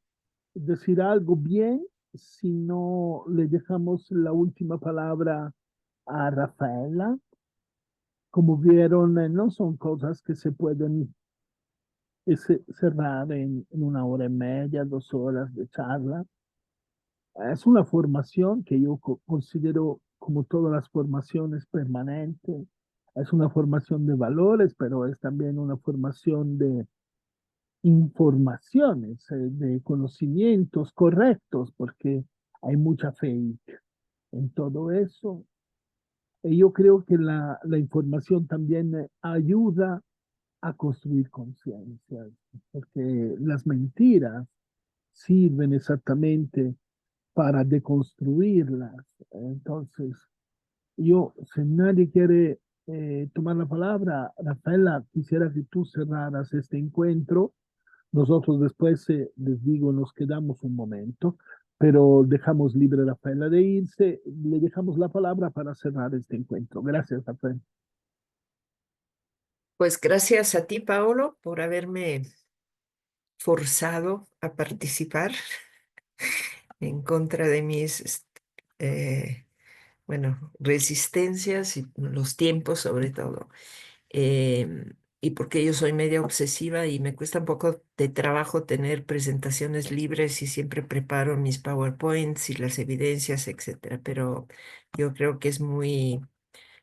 decir algo bien, si no le dejamos la última palabra a Rafaela. Como vieron, no son cosas que se pueden cerrar en 1 hora y media, 2 horas de charla. Es una formación que yo considero, como todas las formaciones, permanente. Es una formación de valores, pero es también una formación de informaciones, de conocimientos correctos, porque hay mucha fake en todo eso. Y yo creo que la información también ayuda a construir conciencia, porque las mentiras sirven exactamente para deconstruirlas. Entonces, si nadie quiere tomar la palabra, Rafaela, quisiera que tú cerraras este encuentro. Nosotros después, les digo, nos quedamos un momento, pero dejamos libre a Rafaela de irse. Le dejamos la palabra para cerrar este encuentro. Gracias, Rafael. Pues gracias a ti, Paulo, por haberme forzado a participar en contra de mis, resistencias y los tiempos sobre todo. Y porque yo soy media obsesiva y me cuesta un poco de trabajo tener presentaciones libres y siempre preparo mis PowerPoints y las evidencias, etcétera. Pero yo creo que es muy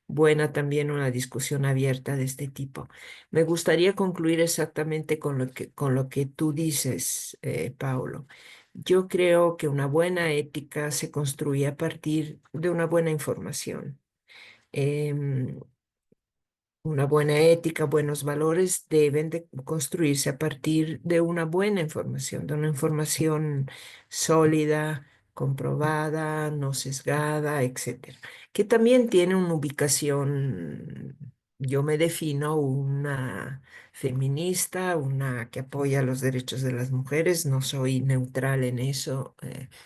buena también una discusión abierta de este tipo. Me gustaría concluir exactamente con lo que tú dices, Paulo. Yo creo que una buena ética se construye a partir de una buena información. Em, una buena ética, buenos valores deben de construirse a partir de una buena información, de una información sólida, comprobada, no sesgada, etcétera. Que también tiene una ubicación, yo me defino una feminista, una que apoya los derechos de las mujeres, no soy neutral en eso,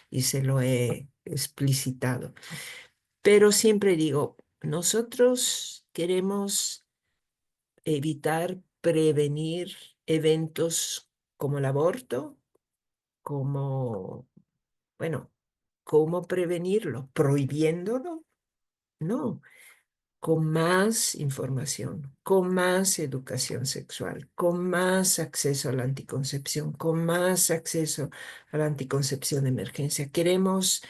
y se lo he explicitado. Pero siempre digo, nosotros queremos evitar, prevenir eventos como el aborto, como, bueno, ¿cómo prevenirlo? ¿Prohibiéndolo? No, con más información, con más educación sexual, con más acceso a la anticoncepción, con más acceso a la anticoncepción de emergencia. Queremos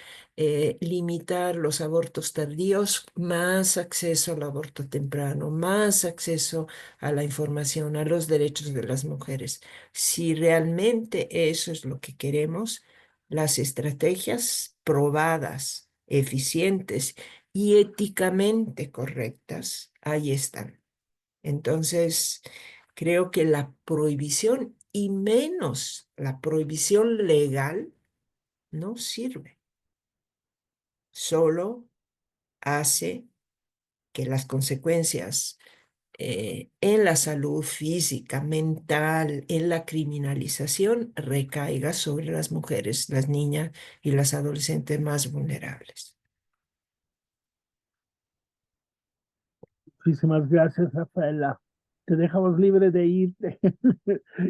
limitar los abortos tardíos, más acceso al aborto temprano, más acceso a la información, a los derechos de las mujeres. Si realmente eso es lo que queremos, las estrategias probadas, eficientes y éticamente correctas, ahí están. Entonces, creo que la prohibición y menos la prohibición legal no sirve. Solo hace que las consecuencias en la salud física, mental, en la criminalización, recaiga sobre las mujeres, las niñas y las adolescentes más vulnerables. Muchísimas gracias, Rafaela. Te dejamos libre de irte.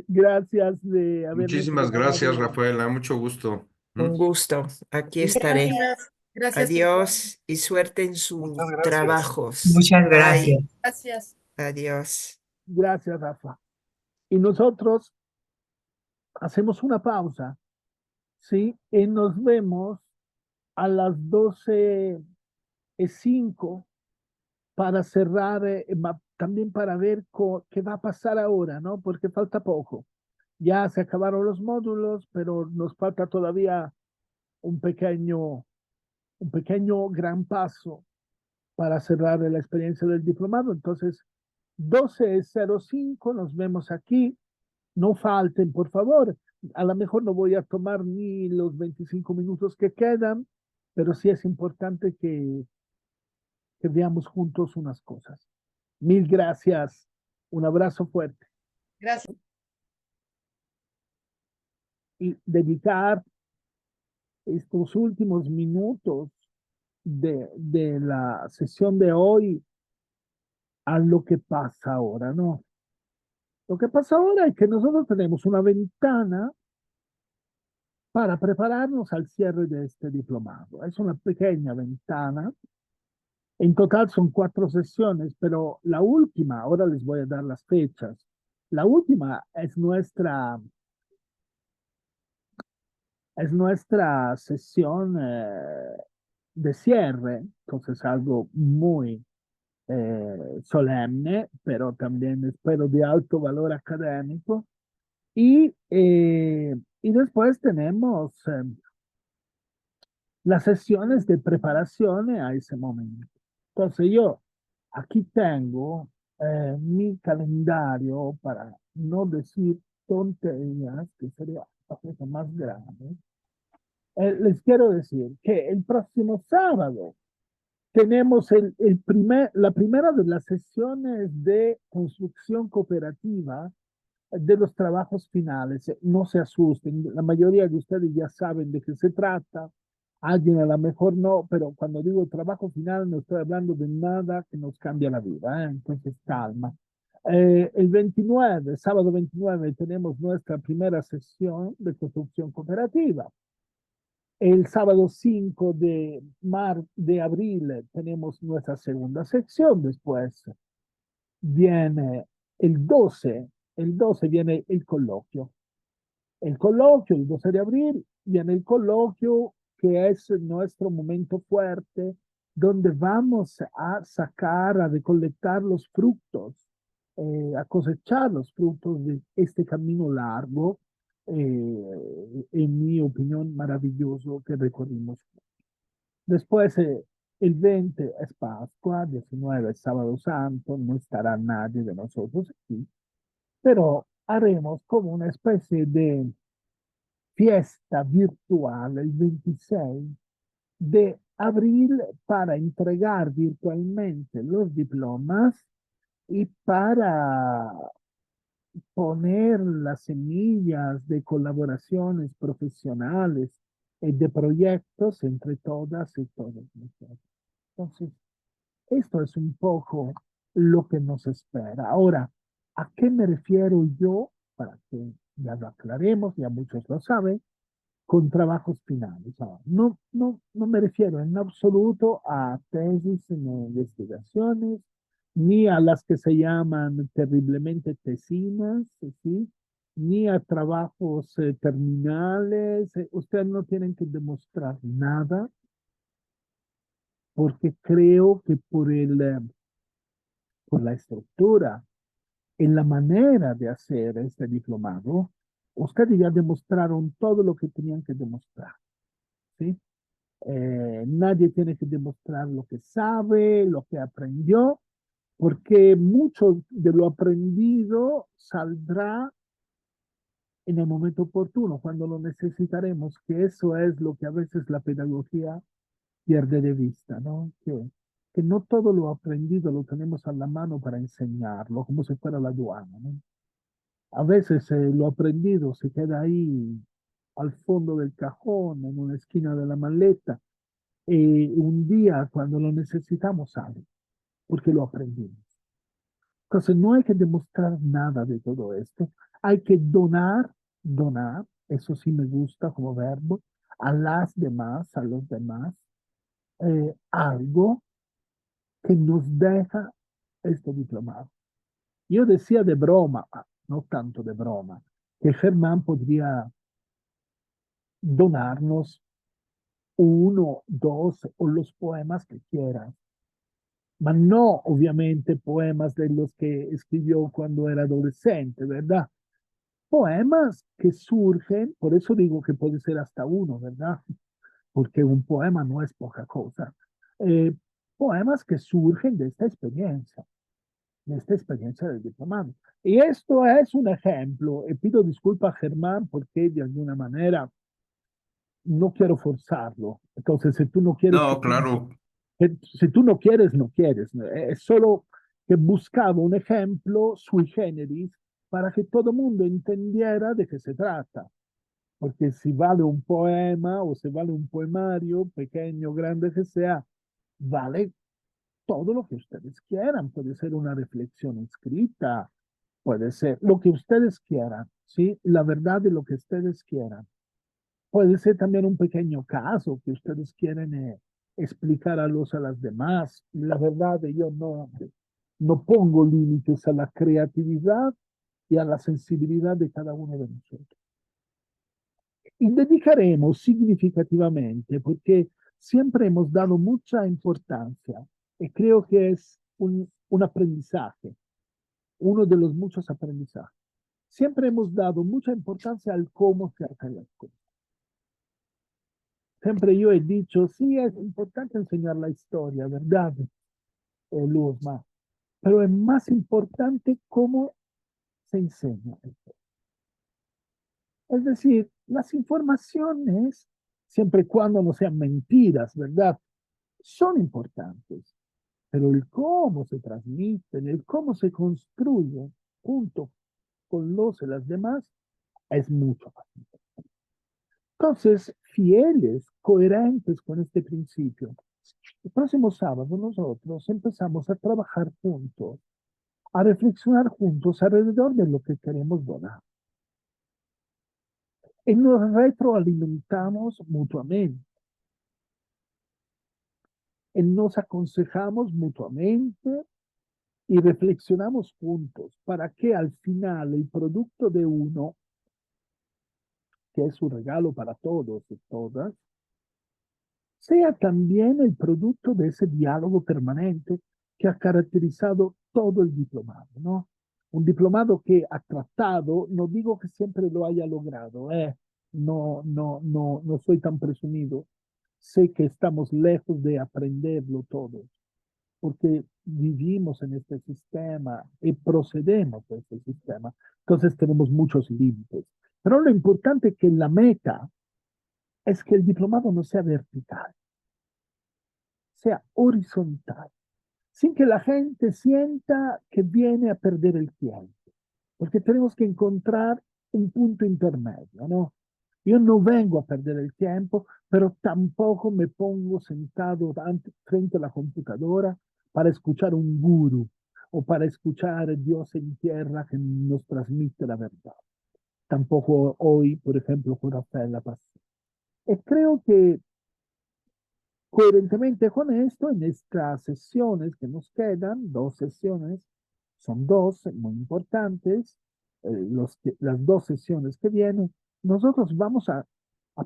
Gracias de haberme Muchísimas gracias, preparado. Rafaela. Mucho gusto. Un gusto. Aquí estaré. Gracias. Gracias. Adiós y suerte en Muchas sus gracias. trabajos. Muchas Bye. gracias. Gracias. Adiós. Gracias, Rafa. Y nosotros hacemos una pausa, ¿sí? Y nos vemos a las 12:05 para cerrar, también para ver qué va a pasar ahora, ¿no? Porque falta poco. Ya se acabaron los módulos, pero nos falta todavía un pequeño gran paso para cerrar la experiencia del diplomado. Entonces, 12:05, nos vemos aquí. No falten, por favor. A lo mejor no voy a tomar ni los 25 minutos que quedan, pero sí es importante que veamos juntos unas cosas. Mil gracias. Un abrazo fuerte. Gracias. Y dedicar estos últimos minutos de la sesión de hoy a lo que pasa ahora, ¿no? Lo que pasa ahora es que nosotros tenemos una ventana para prepararnos al cierre de este diplomado. Es una pequeña ventana. En total son 4 sesiones, pero la última, ahora les voy a dar las fechas. La última es nuestra sesión de cierre, entonces algo muy solemne, pero también espero de alto valor académico. Y después tenemos las sesiones de preparación a ese momento. Entonces yo aquí tengo mi calendario para no decir tonterías, que sería la cosa más grande. Les quiero decir que el próximo sábado tenemos la primera de las sesiones de construcción cooperativa de los trabajos finales. No se asusten, la mayoría de ustedes ya saben de qué se trata. Alguien a lo mejor no, pero cuando digo trabajo final no estoy hablando de nada que nos cambie la vida, ¿eh? Entonces calma. El 29, sábado 29, tenemos nuestra primera sesión de construcción cooperativa. El sábado 5 de abril tenemos nuestra segunda sección. Después viene el 12, viene el coloquio. El 12 de abril, viene el coloquio, que es nuestro momento fuerte, donde vamos a sacar, a recolectar los frutos, a cosechar los frutos de este camino largo, en mi opinión, maravilloso que recorrimos. Después, el 20 es Pascua, 19 es Sábado Santo, no estará nadie de nosotros aquí, pero haremos como una especie de fiesta virtual el 26 de abril para entregar virtualmente los diplomas y para poner las semillas de colaboraciones profesionales y de proyectos entre todas y todos nosotros. Entonces, esto es un poco lo que nos espera. Ahora, ¿a qué me refiero yo? Para que ya lo aclaremos, ya muchos lo saben, con trabajos finales. No, no me refiero en absoluto a tesis ni investigaciones, ni a las que se llaman terriblemente tesinas, ¿sí? Ni a trabajos terminales. Ustedes no tienen que demostrar nada, porque creo que por la estructura, en la manera de hacer este diplomado, ustedes ya demostraron todo lo que tenían que demostrar, ¿sí? Nadie tiene que demostrar lo que sabe, lo que aprendió, porque mucho de lo aprendido saldrá en el momento oportuno, cuando lo necesitaremos, que eso es lo que a veces la pedagogía pierde de vista, ¿no? Que no todo lo aprendido lo tenemos a la mano para enseñarlo, como si fuera la aduana, ¿no? A veces lo aprendido se queda ahí al fondo del cajón, en una esquina de la maleta, y un día cuando lo necesitamos sale, porque lo aprendimos. Entonces no hay que demostrar nada de todo esto, hay que donar, eso sí me gusta como verbo, a las demás, a los demás, algo que nos deja este diplomado. Yo decía de broma, no tanto de broma, que Germán podría donarnos 1, 2 o los poemas que quiera, ma no ovviamente poemas de los que escribió cuando era adolescente, ¿verdad? Poemas que surgen, por eso digo que puede ser hasta uno, ¿verdad? Porque un poema no es poca cosa. poemas que surgen de esta experiencia del diplomado. Y esto es un ejemplo, y pido disculpas a Germán porque de alguna manera no quiero forzarlo. Entonces, si tú no quieres No, claro. si tú no quieres, no quieres. Es solo que buscaba un ejemplo sui generis para que todo el mundo entendiera de qué se trata. Porque si vale un poema o si vale un poemario, pequeño, grande que sea, vale todo lo que ustedes quieran. Puede ser una reflexión escrita, puede ser lo que ustedes quieran, ¿sí? La verdad de lo que ustedes quieran. Puede ser también un pequeño caso que ustedes quieren explicar a las demás. La verdad, yo no pongo límites a la creatividad y a la sensibilidad de cada uno de nosotros. Y dedicaremos significativamente porque siempre hemos dado mucha importancia y creo que es un aprendizaje, uno de los muchos aprendizajes. Siempre hemos dado mucha importancia al cómo se hacen las cosas. Siempre yo he dicho, sí, es importante enseñar la historia, ¿verdad, Luzma? Pero es más importante cómo se enseña. Es decir, las informaciones, siempre y cuando no sean mentiras, ¿verdad? Son importantes, pero el cómo se transmiten, el cómo se construye junto con los y las demás es mucho más importante. Entonces, fieles, coherentes con este principio, el próximo sábado nosotros empezamos a trabajar juntos, a reflexionar juntos alrededor de lo que queremos donar. Y nos retroalimentamos mutuamente. Y nos aconsejamos mutuamente y reflexionamos juntos para que al final el producto de uno, que es un regalo para todos y todas, sea también el producto de ese diálogo permanente que ha caracterizado todo el diplomado, ¿no? Un diplomado que ha tratado, no digo que siempre lo haya logrado, no soy tan presumido, sé que estamos lejos de aprenderlo todo, porque vivimos en este sistema y procedemos de este sistema, entonces tenemos muchos límites. Pero lo importante es que la meta es que el diplomado no sea vertical, sea horizontal, sin que la gente sienta que viene a perder el tiempo, porque tenemos que encontrar un punto intermedio, ¿no? Yo no vengo a perder el tiempo, pero tampoco me pongo sentado frente a la computadora para escuchar un gurú o para escuchar a Dios en tierra que nos transmite la verdad. Tampoco hoy, por ejemplo, con Rafael La Paz. Y creo que coherentemente con esto, en estas sesiones que nos quedan, dos sesiones, son dos muy importantes, las dos sesiones que vienen, nosotros vamos a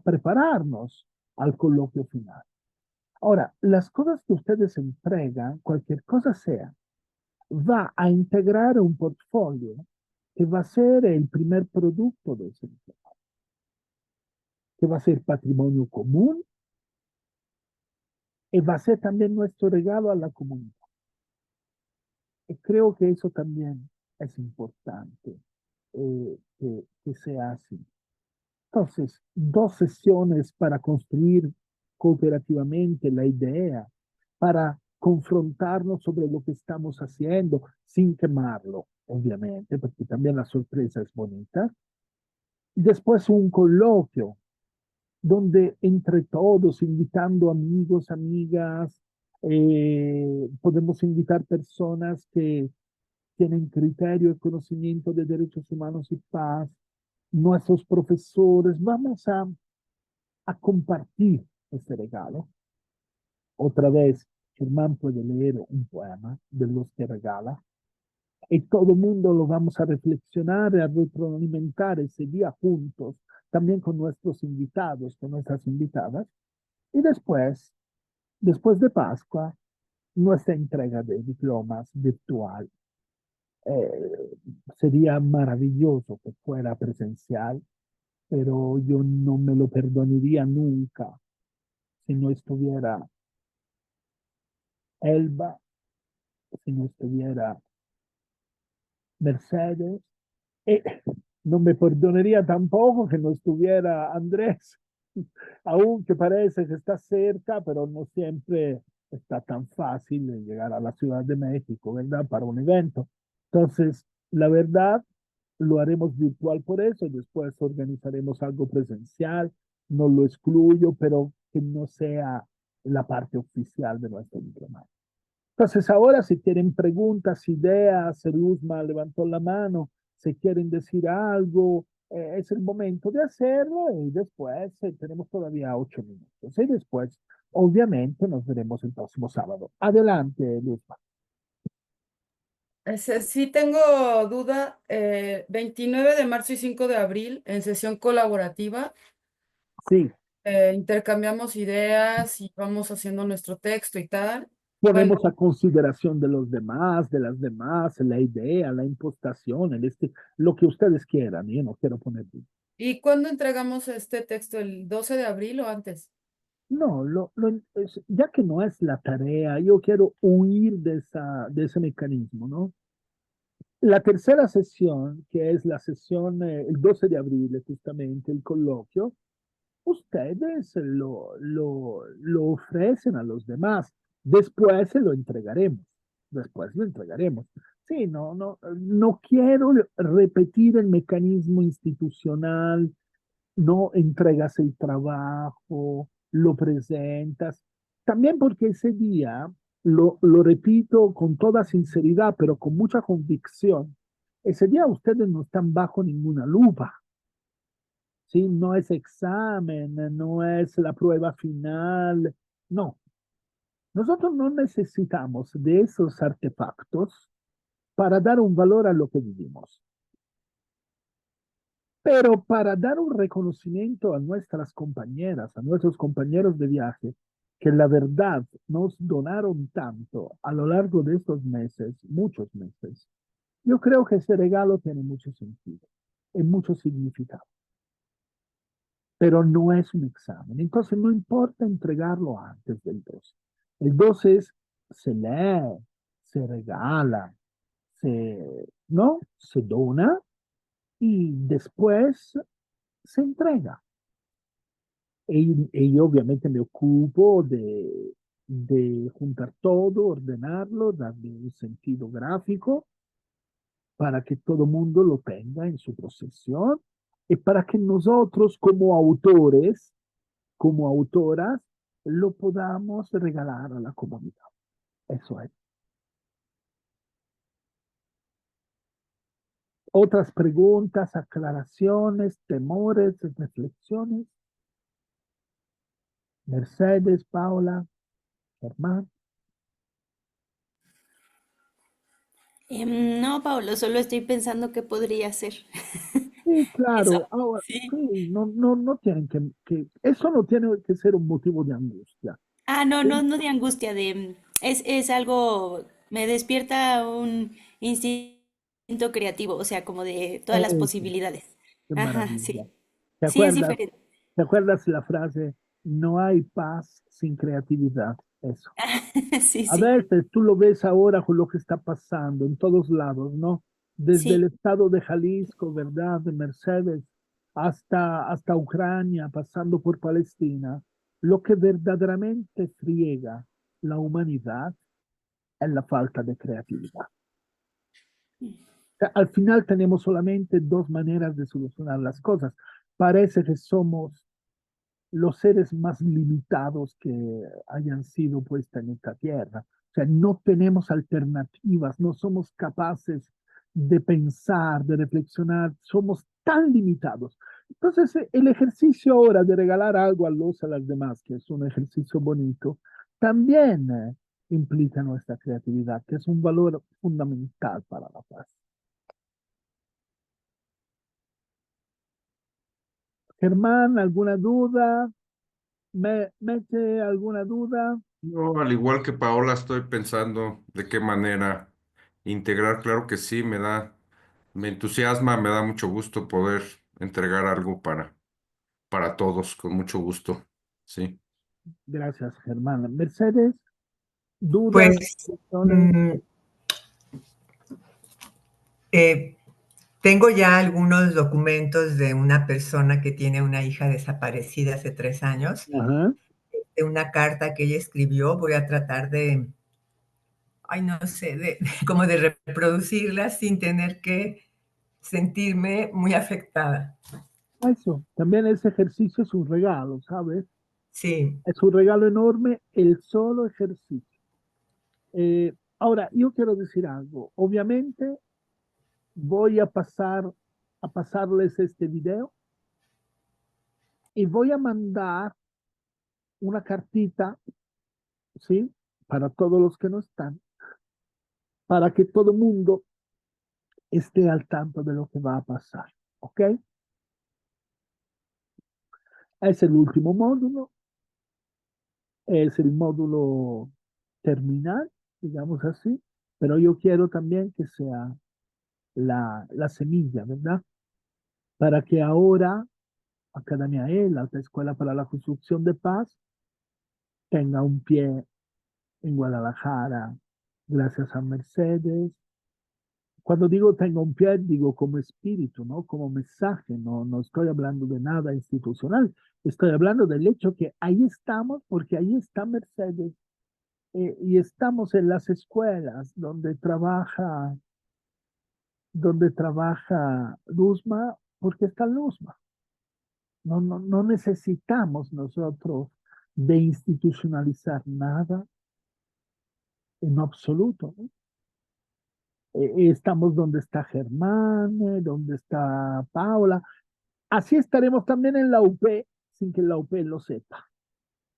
prepararnos al coloquio final. Ahora, las cosas que ustedes entregan, cualquier cosa sea, va a integrar un portfolio que va a ser el primer producto de ese diplomado, que va a ser patrimonio común y va a ser también nuestro regalo a la comunidad. Y creo que eso también es importante que sea así. Entonces, dos sesiones para construir cooperativamente la idea, para confrontarnos sobre lo que estamos haciendo sin quemarlo, obviamente, porque también la sorpresa es bonita. Y después un coloquio donde entre todos, invitando amigos, amigas, podemos invitar personas que tienen criterio y conocimiento de derechos humanos y paz, nuestros profesores, vamos a compartir este regalo. Otra vez, Germán puede leer un poema de los que regala y todo el mundo lo vamos a reflexionar y a retroalimentar ese día juntos, también con nuestros invitados, con nuestras invitadas. Y después de Pascua, nuestra entrega de diplomas virtual. Eh, Sería maravilloso que fuera presencial, pero yo no me lo perdonaría nunca si no estuviera Elba, si no estuviera Mercedes, y no me perdonaría tampoco que no estuviera Andrés, aunque parece que está cerca, pero no siempre está tan fácil de llegar a la Ciudad de México, ¿verdad? Para un evento. Entonces, la verdad, lo haremos virtual por eso, después organizaremos algo presencial, no lo excluyo, pero que no sea la parte oficial de nuestro diplomado. Entonces, ahora si tienen preguntas, ideas, el Usma levantó la mano, si quieren decir algo, es el momento de hacerlo y después tenemos todavía 8 minutos. Y después, obviamente, nos veremos el próximo sábado. Adelante, Luzma. Sí tengo duda, 29 de marzo y 5 de abril en sesión colaborativa, Sí, intercambiamos ideas y vamos haciendo nuestro texto y tal. ponemos a consideración de los demás, de las demás, la idea, la impostación, lo que ustedes quieran. Yo no quiero poner. ¿Y cuándo entregamos este texto? ¿El 12 de abril o antes? No, ya que no es la tarea, yo quiero huir de ese mecanismo, ¿no? La tercera sesión, que es la sesión, el 12 de abril, justamente, el coloquio, ustedes lo ofrecen a los demás. Después se lo entregaremos. Después lo entregaremos. Sí, no quiero repetir el mecanismo institucional, no entregas el trabajo, lo presentas. También porque ese día, lo repito con toda sinceridad, pero con mucha convicción, ese día ustedes no están bajo ninguna lupa. ¿Sí? No es examen, no es la prueba final, no. Nosotros no necesitamos de esos artefactos para dar un valor a lo que vivimos. Pero para dar un reconocimiento a nuestras compañeras, a nuestros compañeros de viaje, que la verdad nos donaron tanto a lo largo de estos meses, muchos meses, yo creo que ese regalo tiene mucho sentido y mucho significado. Pero no es un examen. Entonces no importa entregarlo antes del 12. El 12 se lee, se regala, ¿no? Se dona y después se entrega. Y yo obviamente me ocupo de juntar todo, ordenarlo, darle un sentido gráfico para que todo el mundo lo tenga en su posesión y para que nosotros como autores, como autoras, lo podamos regalar a la comunidad. Eso es. Otras preguntas, aclaraciones, temores, reflexiones. Mercedes, Paula, Germán. No, Pablo, solo estoy pensando qué podría ser. Sí, Eso, claro. Ahora, sí. sí, no tienen eso no tiene que ser un motivo de angustia. Ah, no, no, no de angustia, es algo, me despierta un instinto creativo, o sea, como de todas las Eso, posibilidades. qué Ajá, maravilla. sí. ¿Te Sí, es acuerdas? diferente. ¿Te acuerdas la frase? No hay paz sin creatividad. Eso. Sí, A sí, veces tú lo ves ahora con lo que está pasando en todos lados, ¿no? Desde el sí. estado de Jalisco, ¿verdad? De Mercedes, hasta Ucrania, pasando por Palestina. Lo que verdaderamente friega la humanidad es la falta de creatividad. Sea, al final tenemos solamente dos maneras de solucionar las cosas. Parece que somos los seres más limitados que hayan sido puestos en esta tierra. O sea, no tenemos alternativas, no somos capaces de pensar, de reflexionar, somos tan limitados. Entonces, el ejercicio ahora de regalar algo a los a las demás, que es un ejercicio bonito, también implica nuestra creatividad, que es un valor fundamental para la paz. Germán, ¿alguna duda? ¿Mete alguna duda? Yo, al igual que Paola, estoy pensando de qué manera integrar. Claro que sí, me entusiasma, me da mucho gusto poder entregar algo para todos, con mucho gusto. Sí. Gracias, Germán. Mercedes, dudas, Pues reflexiones. mm, eh, tengo ya algunos documentos de una persona que tiene una hija desaparecida hace 3 años, Ajá. de una carta que ella escribió. Voy a tratar de, ay, no sé, como de reproducirla sin tener que sentirme muy afectada. Eso, también ese ejercicio es un regalo, ¿sabes? Sí, Es un regalo enorme el solo ejercicio. Ahora, yo quiero decir algo. Obviamente voy a pasarles este video y voy a mandar una cartita, ¿sí? Para todos los que no están, para que todo el mundo esté al tanto de lo que va a pasar, ¿ok? Es el último módulo, es el módulo terminal, digamos así, pero yo quiero también que sea la semilla, ¿verdad? Para que ahora Academia E, la Alta Escuela para la Construcción de Paz, tenga un pie en Guadalajara, gracias a Mercedes. Cuando digo tenga un pie, digo como espíritu, ¿no? Como mensaje, no estoy hablando de nada institucional, estoy hablando del hecho que ahí estamos porque ahí está Mercedes, y estamos en las escuelas donde trabaja Luzma, porque está Luzma. No necesitamos nosotros de institucionalizar nada en absoluto, ¿no? Estamos donde está Germán, donde está Paula. Así estaremos también en la UP, sin que la UP lo sepa,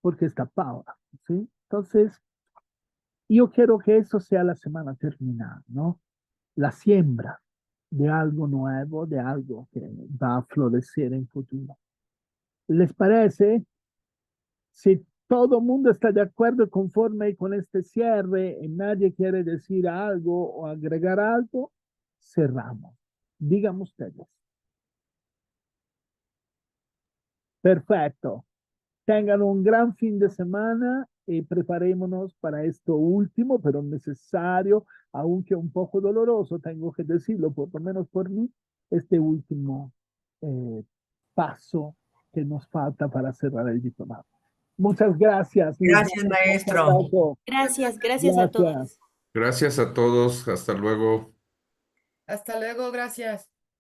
porque está Paula, ¿sí? Entonces, yo quiero que eso sea la semana terminada, ¿no? La siembra de algo nuevo, de algo que va a florecer en futuro. ¿Les parece? Si todo el mundo está de acuerdo y conforme con este cierre y nadie quiere decir algo o agregar algo, cerramos. Digan ustedes. Perfecto. Tengan un gran fin de semana y preparémonos para esto último, pero necesario, aunque un poco doloroso, tengo que decirlo, por lo menos por mí, este último eh, paso que nos falta para cerrar el diplomado. Muchas gracias. Les mando gracias, un fuerte maestro. abrazo. Gracias a Gracias. todos. Gracias a todos. Hasta luego. Hasta luego, gracias.